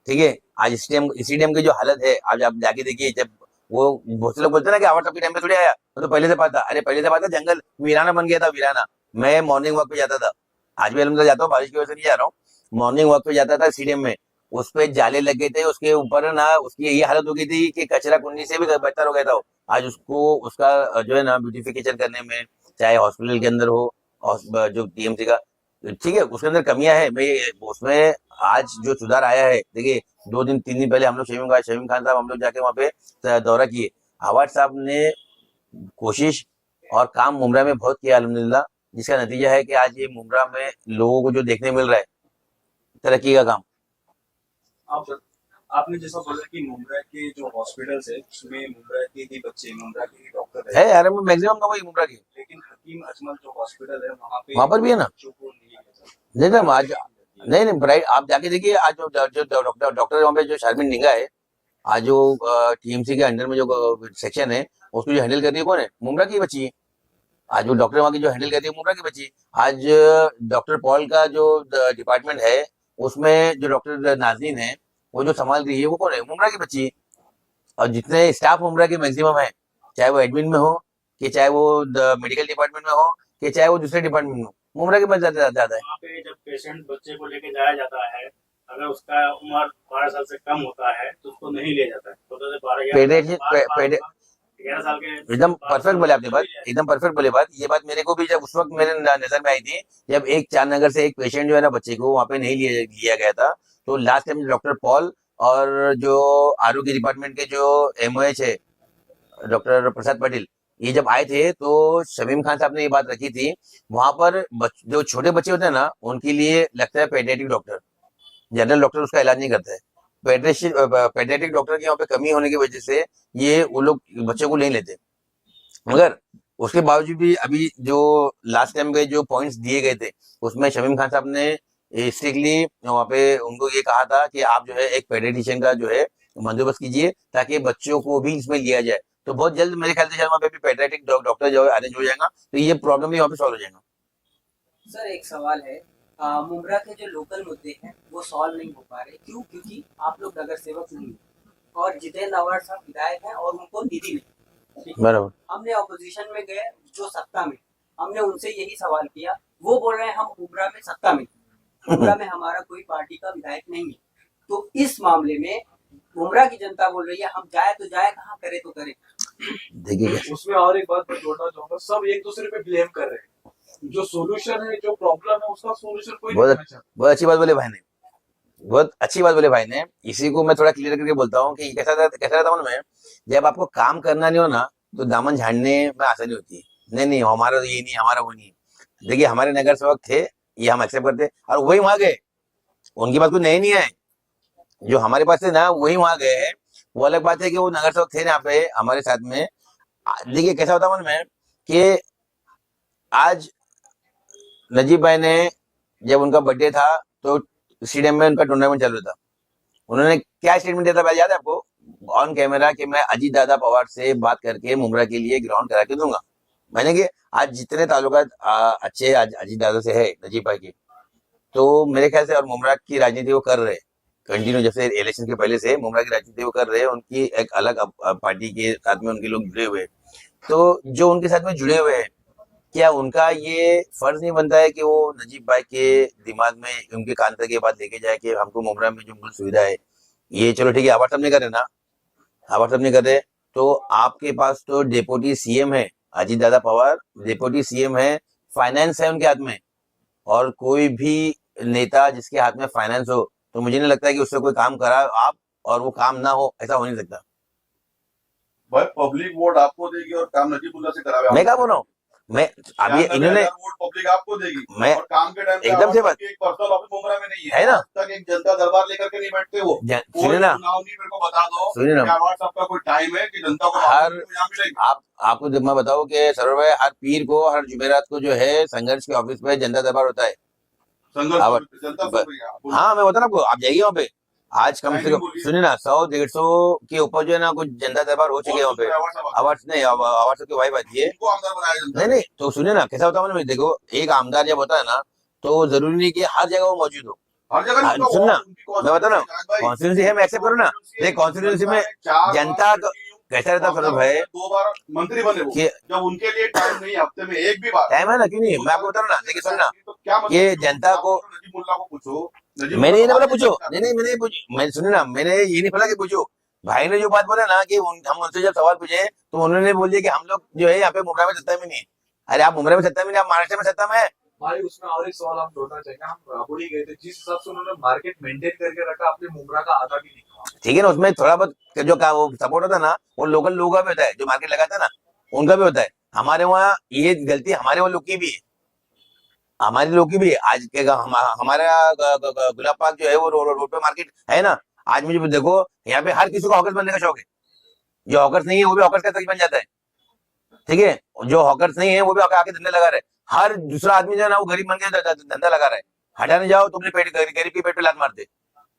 ठीक है। आज स्टेडियम की जो हालत है, आज आप जाके देखिए। जब वो बहुत से लोग बोलते हैं ना कि आवाज साहब के टाइम पे थोड़ी आया, तो पहले से पता, अरे पहले से पता, जंगल वीराना बन गया था, वीराना। मैं मॉर्निंग वॉक पे जाता था, आज भी अलहमदुलिल्लाह जाता हूँ, बारिश की वजह से नहीं जा रहा हूँ। मॉर्निंग वॉक पे जाता था स्टेडियम में, उस पे जाले लग गए थे, उसके ऊपर ना उसकी यही हालत हो गई थी कि कचरा कुंडी से भी बदतर हो गया था वो। आज उसका जो है ना ब्यूटिफिकेशन करने में, चाहे हॉस्पिटल के अंदर हो, जो टीएमसी का, ठीक है, उसके अंदर कमियां है। मैं उसमें आज जो सुधार आया है, देखिए 2 दिन 3 दिन पहले हम लोग शमीम खान साहब हम लोग जाके वहाँ पे दौरा किए। आवाज साहब ने कोशिश और काम मुमरा में बहुत किया अल्हम्दुलिल्लाह, जिसका नतीजा है कि आज ये मुमरा में लोगों को जो देखने मिल रहा है तरक्की का काम। आप आपने जैसा बोला कि मुंब्रा के जो हॉस्पिटल्स है उसमें मुंब्रा के ही बच्चे, मुंब्रा के ही डॉक्टर है यार, मैक्सिमम का वही मुमरा की, लेकिन हकीम अजमल जो हॉस्पिटल है वहाँ पर भी है ना। बच्चों को नहीं लिया जाता। देखिए हम आज नहीं ब्राइट, आप जाके देखिए आज जो डॉक्टर वहाँ पे जो शारमिन निंगा है, आज जो टीएमसी के अंडर में जो सेक्शन है उसको जो हैंडल कर रही है कौन है, मुमरा की बच्ची है। आज वो डॉक्टर वहाँ की जो हैंडल कर रही है मुमरा की बच्ची। आज डॉक्टर पॉल का जो डिपार्टमेंट है उसमें जो डॉक्टर नाजरीन है वो जो संभाल रही है वो कौन है, मुमरा की बच्ची है। और जितने स्टाफ मुमरा के मैक्सिमम है, चाहे वो एडमिन में हो, कि चाहे वो मेडिकल डिपार्टमेंट में हो, कि चाहे वो दूसरे डिपार्टमेंट में हो, मुमरा के पास ज्यादा है। वहाँ पे जब पेशेंट बच्चे को लेके जाया जाता है, अगर उसका उम्र 12 साल से कम होता है तो उसको नहीं ले जाता है, तो 12 पेडियाट्रिक 13 साल के एकदम परफेक्ट बोले आपने बात, एकदम परफेक्ट बोले बात। ये बात मेरे को भी जब उस वक्त मेरे नजर में आई थी, जब एक चार नगर से एक पेशेंट जो है ना बच्चे को वहां पे नहीं लिया गया था, तो लास्ट टाइम डॉक्टर पॉल और जो आरोग्य डिपार्टमेंट के जो एमओएच है डॉक्टर प्रसाद पाटिल, ये जब आए थे तो शमीम खान साहब ने ये बात रखी थी। वहां पर जो छोटे बच्चे होते हैं ना उनके लिए लगता है पेडियाट्रिक डॉक्टर, जनरल डॉक्टर उसका इलाज नहीं करता है। पेडियाट्रिक डॉक्टर की यहाँ पे कमी होने की वजह से ये वो लोग बच्चों को नहीं लेते। मगर उसके बावजूद भी अभी जो लास्ट टाइम के जो पॉइंट्स दिए गए थे उसमें शमीम खान साहब ने स्ट्रिक्टली वहाँ पे उनको ये कहा था कि आप जो है एक पेडियाट्रिशियन का जो है बंदोबस्त कीजिए ताकि बच्चों को भी इसमें लिया जाए। तो बहुत जल्द मेरे ख्याल से शायद वहाँ पे भी पेडियाट्रिक डॉक्टर जो है अरेंज हो जाएगा, तो ये प्रॉब्लम भी वहाँ पे सॉल्व हो जाएगा। सर एक सवाल है, मुंब्रा के जो लोकल मुद्दे हैं वो सॉल्व नहीं हो पा रहे, क्यों? क्योंकि आप लोग नगर सेवक नहीं हैं और जितेंद्र अवार्ड साहब विधायक हैं और उनको निधि नहीं, ठीक है? बराबर। हमने ऑपोजिशन में गए, जो सत्ता में, हमने उनसे यही सवाल किया, वो बोल रहे हैं हम मुंब्रा में सत्ता में, मुंब्रा में हमारा कोई पार्टी का विधायक नहीं है। तो इस मामले में मुंब्रा की जनता बोल रही है हम जाए तो जाए कहाँ, करे तो करे। देखिए उसमें और एक बात मैं जोड़ना चाहूंगा, सब एक दूसरे पे ब्लेम कर रहे हैं। जो सोल्यूशन है, जो प्रॉब्लम है, उसका सोल्यूशन कोई नहीं बहुत करना चाहता। बहुत अच्छी बात बोले भाई ने, बहुत अच्छी बात बोले भाई ने। इसी को मैं थोड़ा क्लियर करके बोलता हूँ कि कैसा रहता हूँ मैं, जब आपको काम करना नहीं हो ना तो दामन झाड़ने में आसानी होती है। नहीं नहीं हमारा तो ये नहीं, हमारा वो नहीं। देखिए हमारे नगर सेवक थे, ये हम एक्सेप्ट करते और वही वहां गए, उनकी बात कोई नहीं है। जो हमारे पास थे ना वही वहां गए हैं। वो अलग बात है कि वो नगर सेवक थे ना यहाँ पे हमारे साथ में। देखिए कैसा होता मन में कि आज नजीब भाई ने जब उनका बर्थडे था तो स्टेडियम में उनका टूर्नामेंट चल रहा था, उन्होंने क्या स्टेटमेंट दिया था भाई याद है आपको? ऑन कैमरा कि मैं अजीत दादा पवार से बात करके मुंब्रा के लिए ग्राउंड करा के दूंगा। मैंने कि आज जितने ताल्लुकात अच्छे आज अजीत दादा से है नजीब भाई के, तो मेरे ख्याल से और मुंब्रा की राजनीति वो कर रहे हैं कंटिन्यू, जैसे इलेक्शन के पहले से मुंब्रा की राजनीति वो कर रहे हैं। उनकी एक अलग पार्टी के साथ में उनके लोग जुड़े हुए हैं, तो जो उनके साथ में जुड़े हुए हैं, क्या उनका ये फर्ज नहीं बनता है कि वो नजीब भाई के दिमाग में उनके कान तक ये बात लेके जाए कि हमको मुंब्रा में जो मूल सुविधा है ये चलो ठीक है आवाज सब नहीं कर रहे ना, आवाज सब नहीं कर रहे, तो आपके पास तो डेप्यूटी सीएम है अजीत दादा पवार, डेप्यूटी सीएम है, फाइनेंस है उनके हाथ में, और कोई भी नेता जिसके हाथ में फाइनेंस हो तो मुझे नहीं लगता है कि उससे कोई काम करा आप और वो काम ना हो, ऐसा हो नहीं सकता। भाई पब्लिक वोट आपको देगी और काम नजीबुल्ला से करावे। मैं क्या बोल रहा हूँ, मैं अब ये इन्होंने वोट पब्लिक आपको देगी मैं और काम के टाइम पे एकदम से बात एक पर्सनल ऑफिस मुंब्रा में नहीं है ना, आज तक एक जनता दरबार लेकर के नहीं बैठते वो। सुनिए कोई ना, चुनाव नहीं, मेरे को बता दो सुनिए ना, कि अवार्ड सबका कोई टाइम है कि जनता को हर यहाँ मिलेगी। आपको जब मैं बताऊं कि सरोवर भाई हर पीर को हर जुमेरात को जो है संघर्ष के ऑफिस पे जनता दरबार होता है। संघर्ष जनता सुन रही है, आप बोलो। हाँ मैं बता रहा आपको, आप जाइए वहाँ पे, आज कम से टाइमिंग कम बोलिए। सुनिए ना 100-150 के ऊपर जो है ना कुछ जनता दरबार हो चुके हैं वहाँ पे। आवाज नहीं, आवाज की वाइब आती है। उनको आमदार बनाया जनता नहीं ने। नहीं तो सुनिए ना कैसा होता है, देखो एक आमदार जब होता है ना तो जरूरी नहीं कि हर जगह वो मौजूद हो। हर जगह हाँ, उनका सुनना, उनकी मैं बता रहा हूँ constituency है, भाई। कॉन्स्टिट्यूंसी है, मैं एक्सेप्ट करूँ ना। देख कॉन्स्टिट्यूंसी में जनता का कैसा रहता सरोवर भाई 2 बार मंत्री बने वो, कि जब उनके लिए टाइम नहीं, हफ्ते में एक भी बार टाइम है ना, क्यों नहीं, मैं आपको बता रहा हूँ ना। देखिए सुनना, तो क्या मतलब ये कि जनता आप को नजीबुल्ला को पूछो, मैंने ये नहीं बोला बात पूछो, करता है। नहीं मैंने मैंने सुने ना, मैंने ये नहीं बोला कि पूछो। भाई ने जो बात बोला ना कि हम उनसे जब सवाल पूछे तो उन्होंने बोल दिया कि हम लोग जो है यहाँ पे मुंब्रा में सत्ता में नहीं है। अरे आप मुंब्रा में सत्ता में नहीं, आप महाराष्ट्र में सत्ता में है। भाई उसमें और एक सवाल हम जोड़ना चाहेंगे, हम राबड़ी गए थे, जिस हिसाब से उन्होंने मार्केट मेंटेन करके रखा, अपने मुंब्रा का आधा भी लिखा। ठीक है ना, उसमें थोड़ा बहुत जो का वो सपोर्ट होता है ना वो लोकल लोगों का भी होता है, जो मार्केट लगाता है ना उनका भी होता है। हमारे वहाँ ये गलती हमारे वो लोग की भी है, हमारे लोग की भी है। आज के हमारा गुलाब पार्क जो है वो रोड पे मार्केट है ना। आज मुझे देखो यहाँ पे हर किसी को हॉकर्स बनने का शौक है, जो हॉकर्स नहीं है वो भी हॉकर्स का तरीके बन जाता है। ठीक है, जो हॉकर्स नहीं है वो भी आके धंधे लगा रहे हैं। हर दूसरा आदमी जो है ना वो गरीब बन के धंधा लगा रहा है। हटाने जाओ तुमने पेट गरीब की पेट पे लात मारते।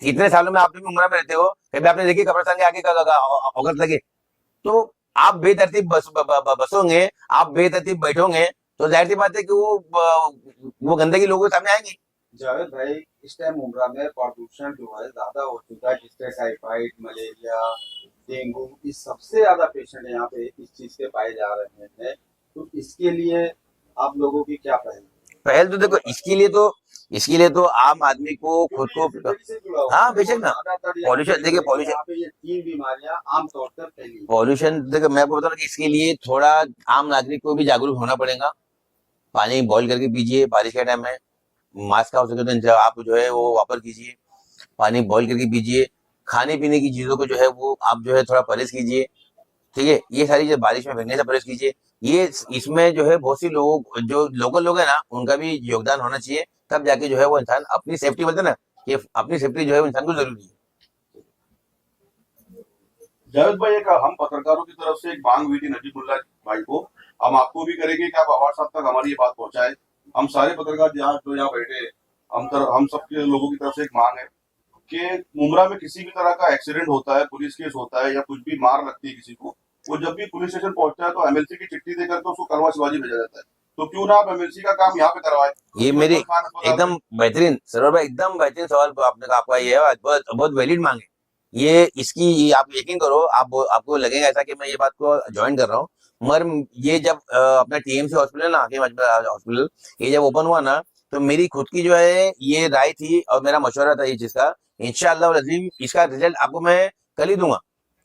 इतने सालों में आप भी उम्र में रहते हो, कभी आपने देखी कब्रिस्तान के आगे हॉकर्स लगे? तो आप बेतरतीब बसोगे, आप बेतरतीब बैठोगे तो जाहिर सी बात है कि वो गंदगी लोगों के सामने आएंगी। जावेद भाई, इस टाइम मुंब्रा में प्रदूषण जो है ज्यादा हो चुका है, जिससे टाइफाइड, मलेरिया, डेंगू, इस सबसे ज्यादा पेशेंट यहाँ पे इस चीज के पाए जा रहे हैं। तो इसके लिए आप लोगों की क्या पहल है? पहल तो देखो इसके लिए तो आम आदमी को खुद को, जिंदगी से जुड़ा हुआ हाँ है। बेशक ना, ज्यादातर ये पॉल्यूशन देखिए, पॉल्यूशन यहाँ पे ये 3 बीमारियां आमतौर पर फैली हैं। पॉल्यूशन देखो, मैं आपको बता रहा हूँ कि इसके लिए थोड़ा आम नागरिक को भी जागरूक होना पड़ेगा। पानी बॉईल करके पीजिए, बारिश का टाइम है, मास्क का हो सके तो आप जो है वो वापर कीजिए, पानी बॉईल करके पीजिए, खाने पीने की चीजों को जो है वो आप जो है थोड़ा परहेज कीजिए, ठीक है। ये सारी जो बारिश में भीगने से परहेज कीजिए। ये इसमें जो है बहुत सी लोग, जो लोकल लोग है ना, उनका भी योगदान होना चाहिए, तब जाके जो है वो इंसान अपनी सेफ्टी, बोलते हैं ना कि अपनी सेफ्टी जो है वो इंसान को जरूरी है। जावेद भाई, एक हम पत्रकारों की तरफ से एक मांग हुई थी नजीबुल्ला भाई को, हम आपको भी करेंगे कि आप आवाज साहब तक हमारी ये बात पहुंचाए। हम सारे पत्रकार यहाँ बैठे, हम सबके लोगों की तरफ से एक मांग है कि मुमरा में किसी भी तरह का एक्सीडेंट होता है, पुलिस केस होता है या कुछ भी मार लगती है किसी को, वो जब भी पुलिस स्टेशन पहुंचता है तो एमएलसी की चिट्ठी देकर के उसको करवा शिवाजी भेजा जाता है। तो क्यों ना आप एमएलसी का काम यहाँ पे करवाए। ये मेरी एकदम बेहतरीन सरोवर भाई, एकदम बेहतरीन सवाल आपने कहा, आपका ये है बहुत बहुत वैलिड मांग है। ये आप यकीन करो, आपको लगेगा ऐसा कि मैं ये बात को ज्वाइन कर रहा हूँ, मगर ये जब अपना टीएमसी हॉस्पिटल ना, हाकिम हॉस्पिटल, ये जब ओपन हुआ ना, तो मेरी खुद की जो है ये राय थी और मेरा मशवरा था ये चीज का, इंशाअल्लाह अज़ीम इसका रिजल्ट आपको मैं कल ही दूंगा।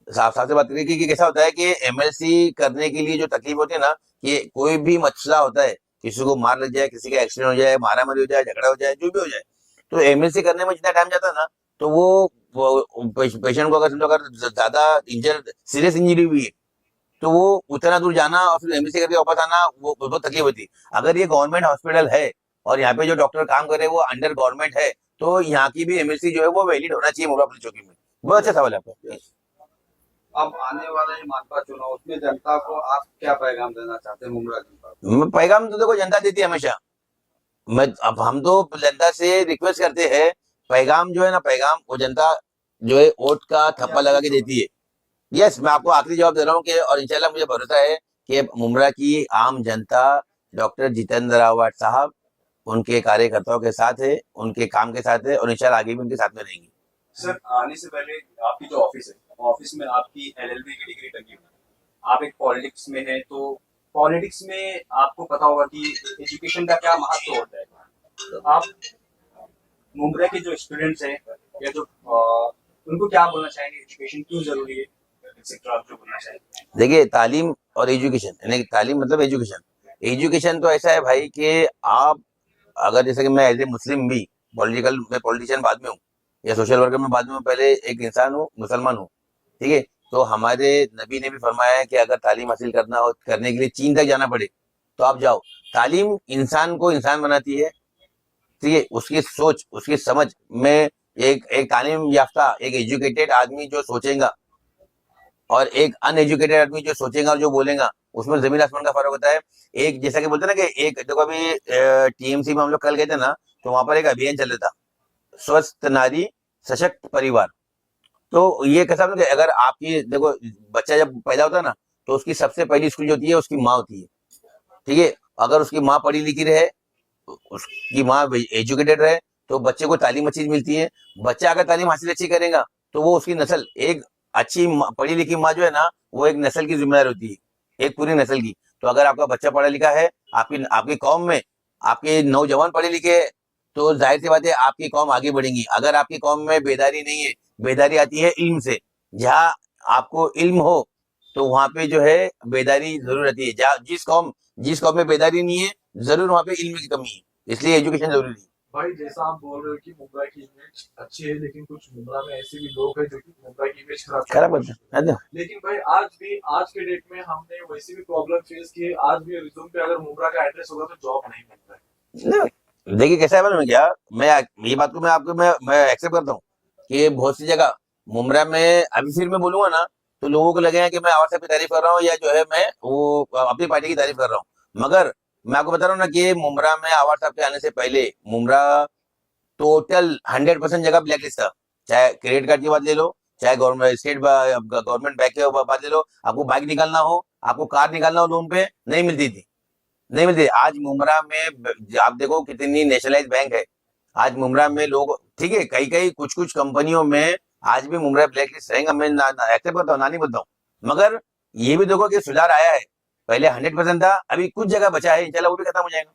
साफ साफ से बात करें कि कैसा होता है कि एमएलसी करने के लिए जो तकलीफ होती है ना, कि कोई भी मसला होता है, किसी को मार लग जाए, किसी का एक्सीडेंट हो जाए, मारा मारी हो जाए, झगड़ा हो जाए, जो भी हो जाए, तो एमएलसी करने में जितना टाइम जाता है ना, तो वो पेशेंट को अगर समझो अगर ज्यादा सीरियस इंजरी हुई है, तो वो उतना दूर जाना और फिर एमएलसी करके वापस आना, वो बहुत तकलीफ होती है। अगर ये गवर्नमेंट हॉस्पिटल है और यहाँ पे जो डॉक्टर काम करे वो अंडर गवर्नमेंट है, तो यहाँ की भी एमएलसी जो है वो वैलिड होना चाहिए मुर्रा पुलिस चौकी में। बहुत अच्छा सवाल है आपका। अब आने वाला ये मानपा चुनाव, उसमें जनता को आप क्या पैगाम देना चाहते हैं मुमरा जनता को? पैगाम तो देखो जनता देती है हमेशा, अब हम तो जनता से रिक्वेस्ट करते हैं, पैगाम जो है ना, पैगाम वो जनता जो है वोट का थप्पा लगा के देती है। यस, मैं आपको आखिरी जवाब दे रहा हूँ कि, और इंशाल्लाह मुझे भरोसा है कि मुमरा की आम जनता डॉक्टर जितेंद्र रावत साहब उनके कार्यकर्ताओं के साथ है, उनके काम के साथ है, और इंशाल्लाह आगे भी उनके साथ में रहेंगी। सर, आने से पहले आपकी जो ऑफिस है, ऑफिस में आपकी एलएलबी की डिग्री लगी हुई है, आप एक पॉलिटिक्स में है, तो पॉलिटिक्स में आपको पता होगा कि एजुकेशन का क्या महत्व होता है। तो आप मुमरा के जो स्टूडेंट्स हैं या जो उनको क्या बोलना चाहेंगे, एजुकेशन क्यों जरूरी है, एक्सेट्रा, आप जो बोलना चाहेंगे? देखिए, तालीम और एजुकेशन, यानी तालीम मतलब एजुकेशन तो ऐसा है भाई कि आप अगर, जैसे कि मैं एज ए मुस्लिम भी मैं पॉलिटिशियन बाद में हूँ या सोशल वर्कर में बाद में, पहले एक इंसान हूँ, मुसलमान हूँ, ठीक है। तो हमारे नबी ने भी फरमाया है कि अगर तालीम हासिल करने के लिए चीन तक जाना पड़े तो आप जाओ। तालीम इंसान को इंसान बनाती है, ठीक है। उसकी सोच, उसकी समझ में एक तालीम याफ्ता, एक एजुकेटेड आदमी जो सोचेगा और एक अनएजुकेटेड आदमी जो सोचेगा और जो बोलेगा, उसमें जमीन आसमान का फर्क होता है। एक जैसा कि बोलते हैं ना कि एक देखो, अभी टीएमसी में हम लोग कल गए थे ना, तो वहां पर एक अभियान चल रहा था, स्वस्थ नारी सशक्त परिवार। तो ये कैसा कि अगर आपकी देखो, बच्चा जब पैदा होता है ना, तो उसकी सबसे पहली स्कूल जो होती है उसकी माँ होती है, ठीक है। अगर उसकी माँ पढ़ी लिखी रहे, उसकी माँ एजुकेटेड रहे, तो बच्चे को तालीम अच्छी मिलती है। बच्चा अगर तालीम हासिल अच्छी करेगा तो वो उसकी नस्ल, एक अच्छी पढ़ी लिखी माँ जो है ना, वो एक नस्ल की जिम्मेदार होती है, एक पूरी नस्ल की। तो अगर आपका बच्चा पढ़ा लिखा है, आपकी कौम में आपके नौजवान पढ़े लिखे, तो जाहिर सी बात है आपकी कौम आगे बढ़ेगी। अगर आपकी कौम में बेदारी नहीं है, बेदारी आती है इल्म से, जहाँ आपको इल्म हो तो वहां पे जो है बेदारी जरूर रहती है। जहाँ जिस कौम में बेदारी नहीं है, जरूर वहां पे इल्म की कमी है, इसलिए एजुकेशन जरूरी है। भाई, जैसा आप बोल रहे हो कि मुमरा की इमेज अच्छी है, लेकिन कुछ मुमरा में ऐसे भी लोग हैं जो कि मुमरा की इमेज खराब करते हैं। लेकिन भाई, आज के डेट में हमने वैसी भी प्रॉब्लम फेस की है। आज भी रिज्यूम पे अगर मुमरा का एड्रेस होगा तो जॉब नहीं मिलता है। देखिए कैसा है मालूम है क्या, मैं ये बात को मैं एक्सेप्ट करता हूँ कि बहुत सी जगह मुमरा में, अभी फिर मैं बोलूंगा ना तो लोगों को लगेगा कि मैं आवाज साहब की तारीफ कर रहा हूँ या जो है मैं वो अपनी पार्टी की तारीफ कर रहा हूँ। मगर मैं आपको बता रहा हूँ ना कि मुमरा में आवाज साहब के आने से पहले मुमरा टोटल 100% जगह ब्लैक लिस्ट था। चाहे क्रेडिट कार्ड की बात ले लो, चाहे गवर्नमेंट बैंक की बात ले लो, आपको बाइक निकालना हो, आपको कार निकालना हो लोन पे, नहीं मिलती थी। आज मुमरा में आप देखो कितनी नेशनलाइज बैंक है। आज मुमरा में लोग, ठीक है, कई कुछ कंपनियों में आज भी मुमरा ब्लैक लिस्ट रहेगा, मैं एक्सेप्ट करता हूँ, ना नहीं बोलता हूँ। मगर ये भी देखो कि सुधार आया है, पहले 100% था, अभी कुछ जगह बचा है, इंशाल्लाह वो भी खत्म हो जाएगा।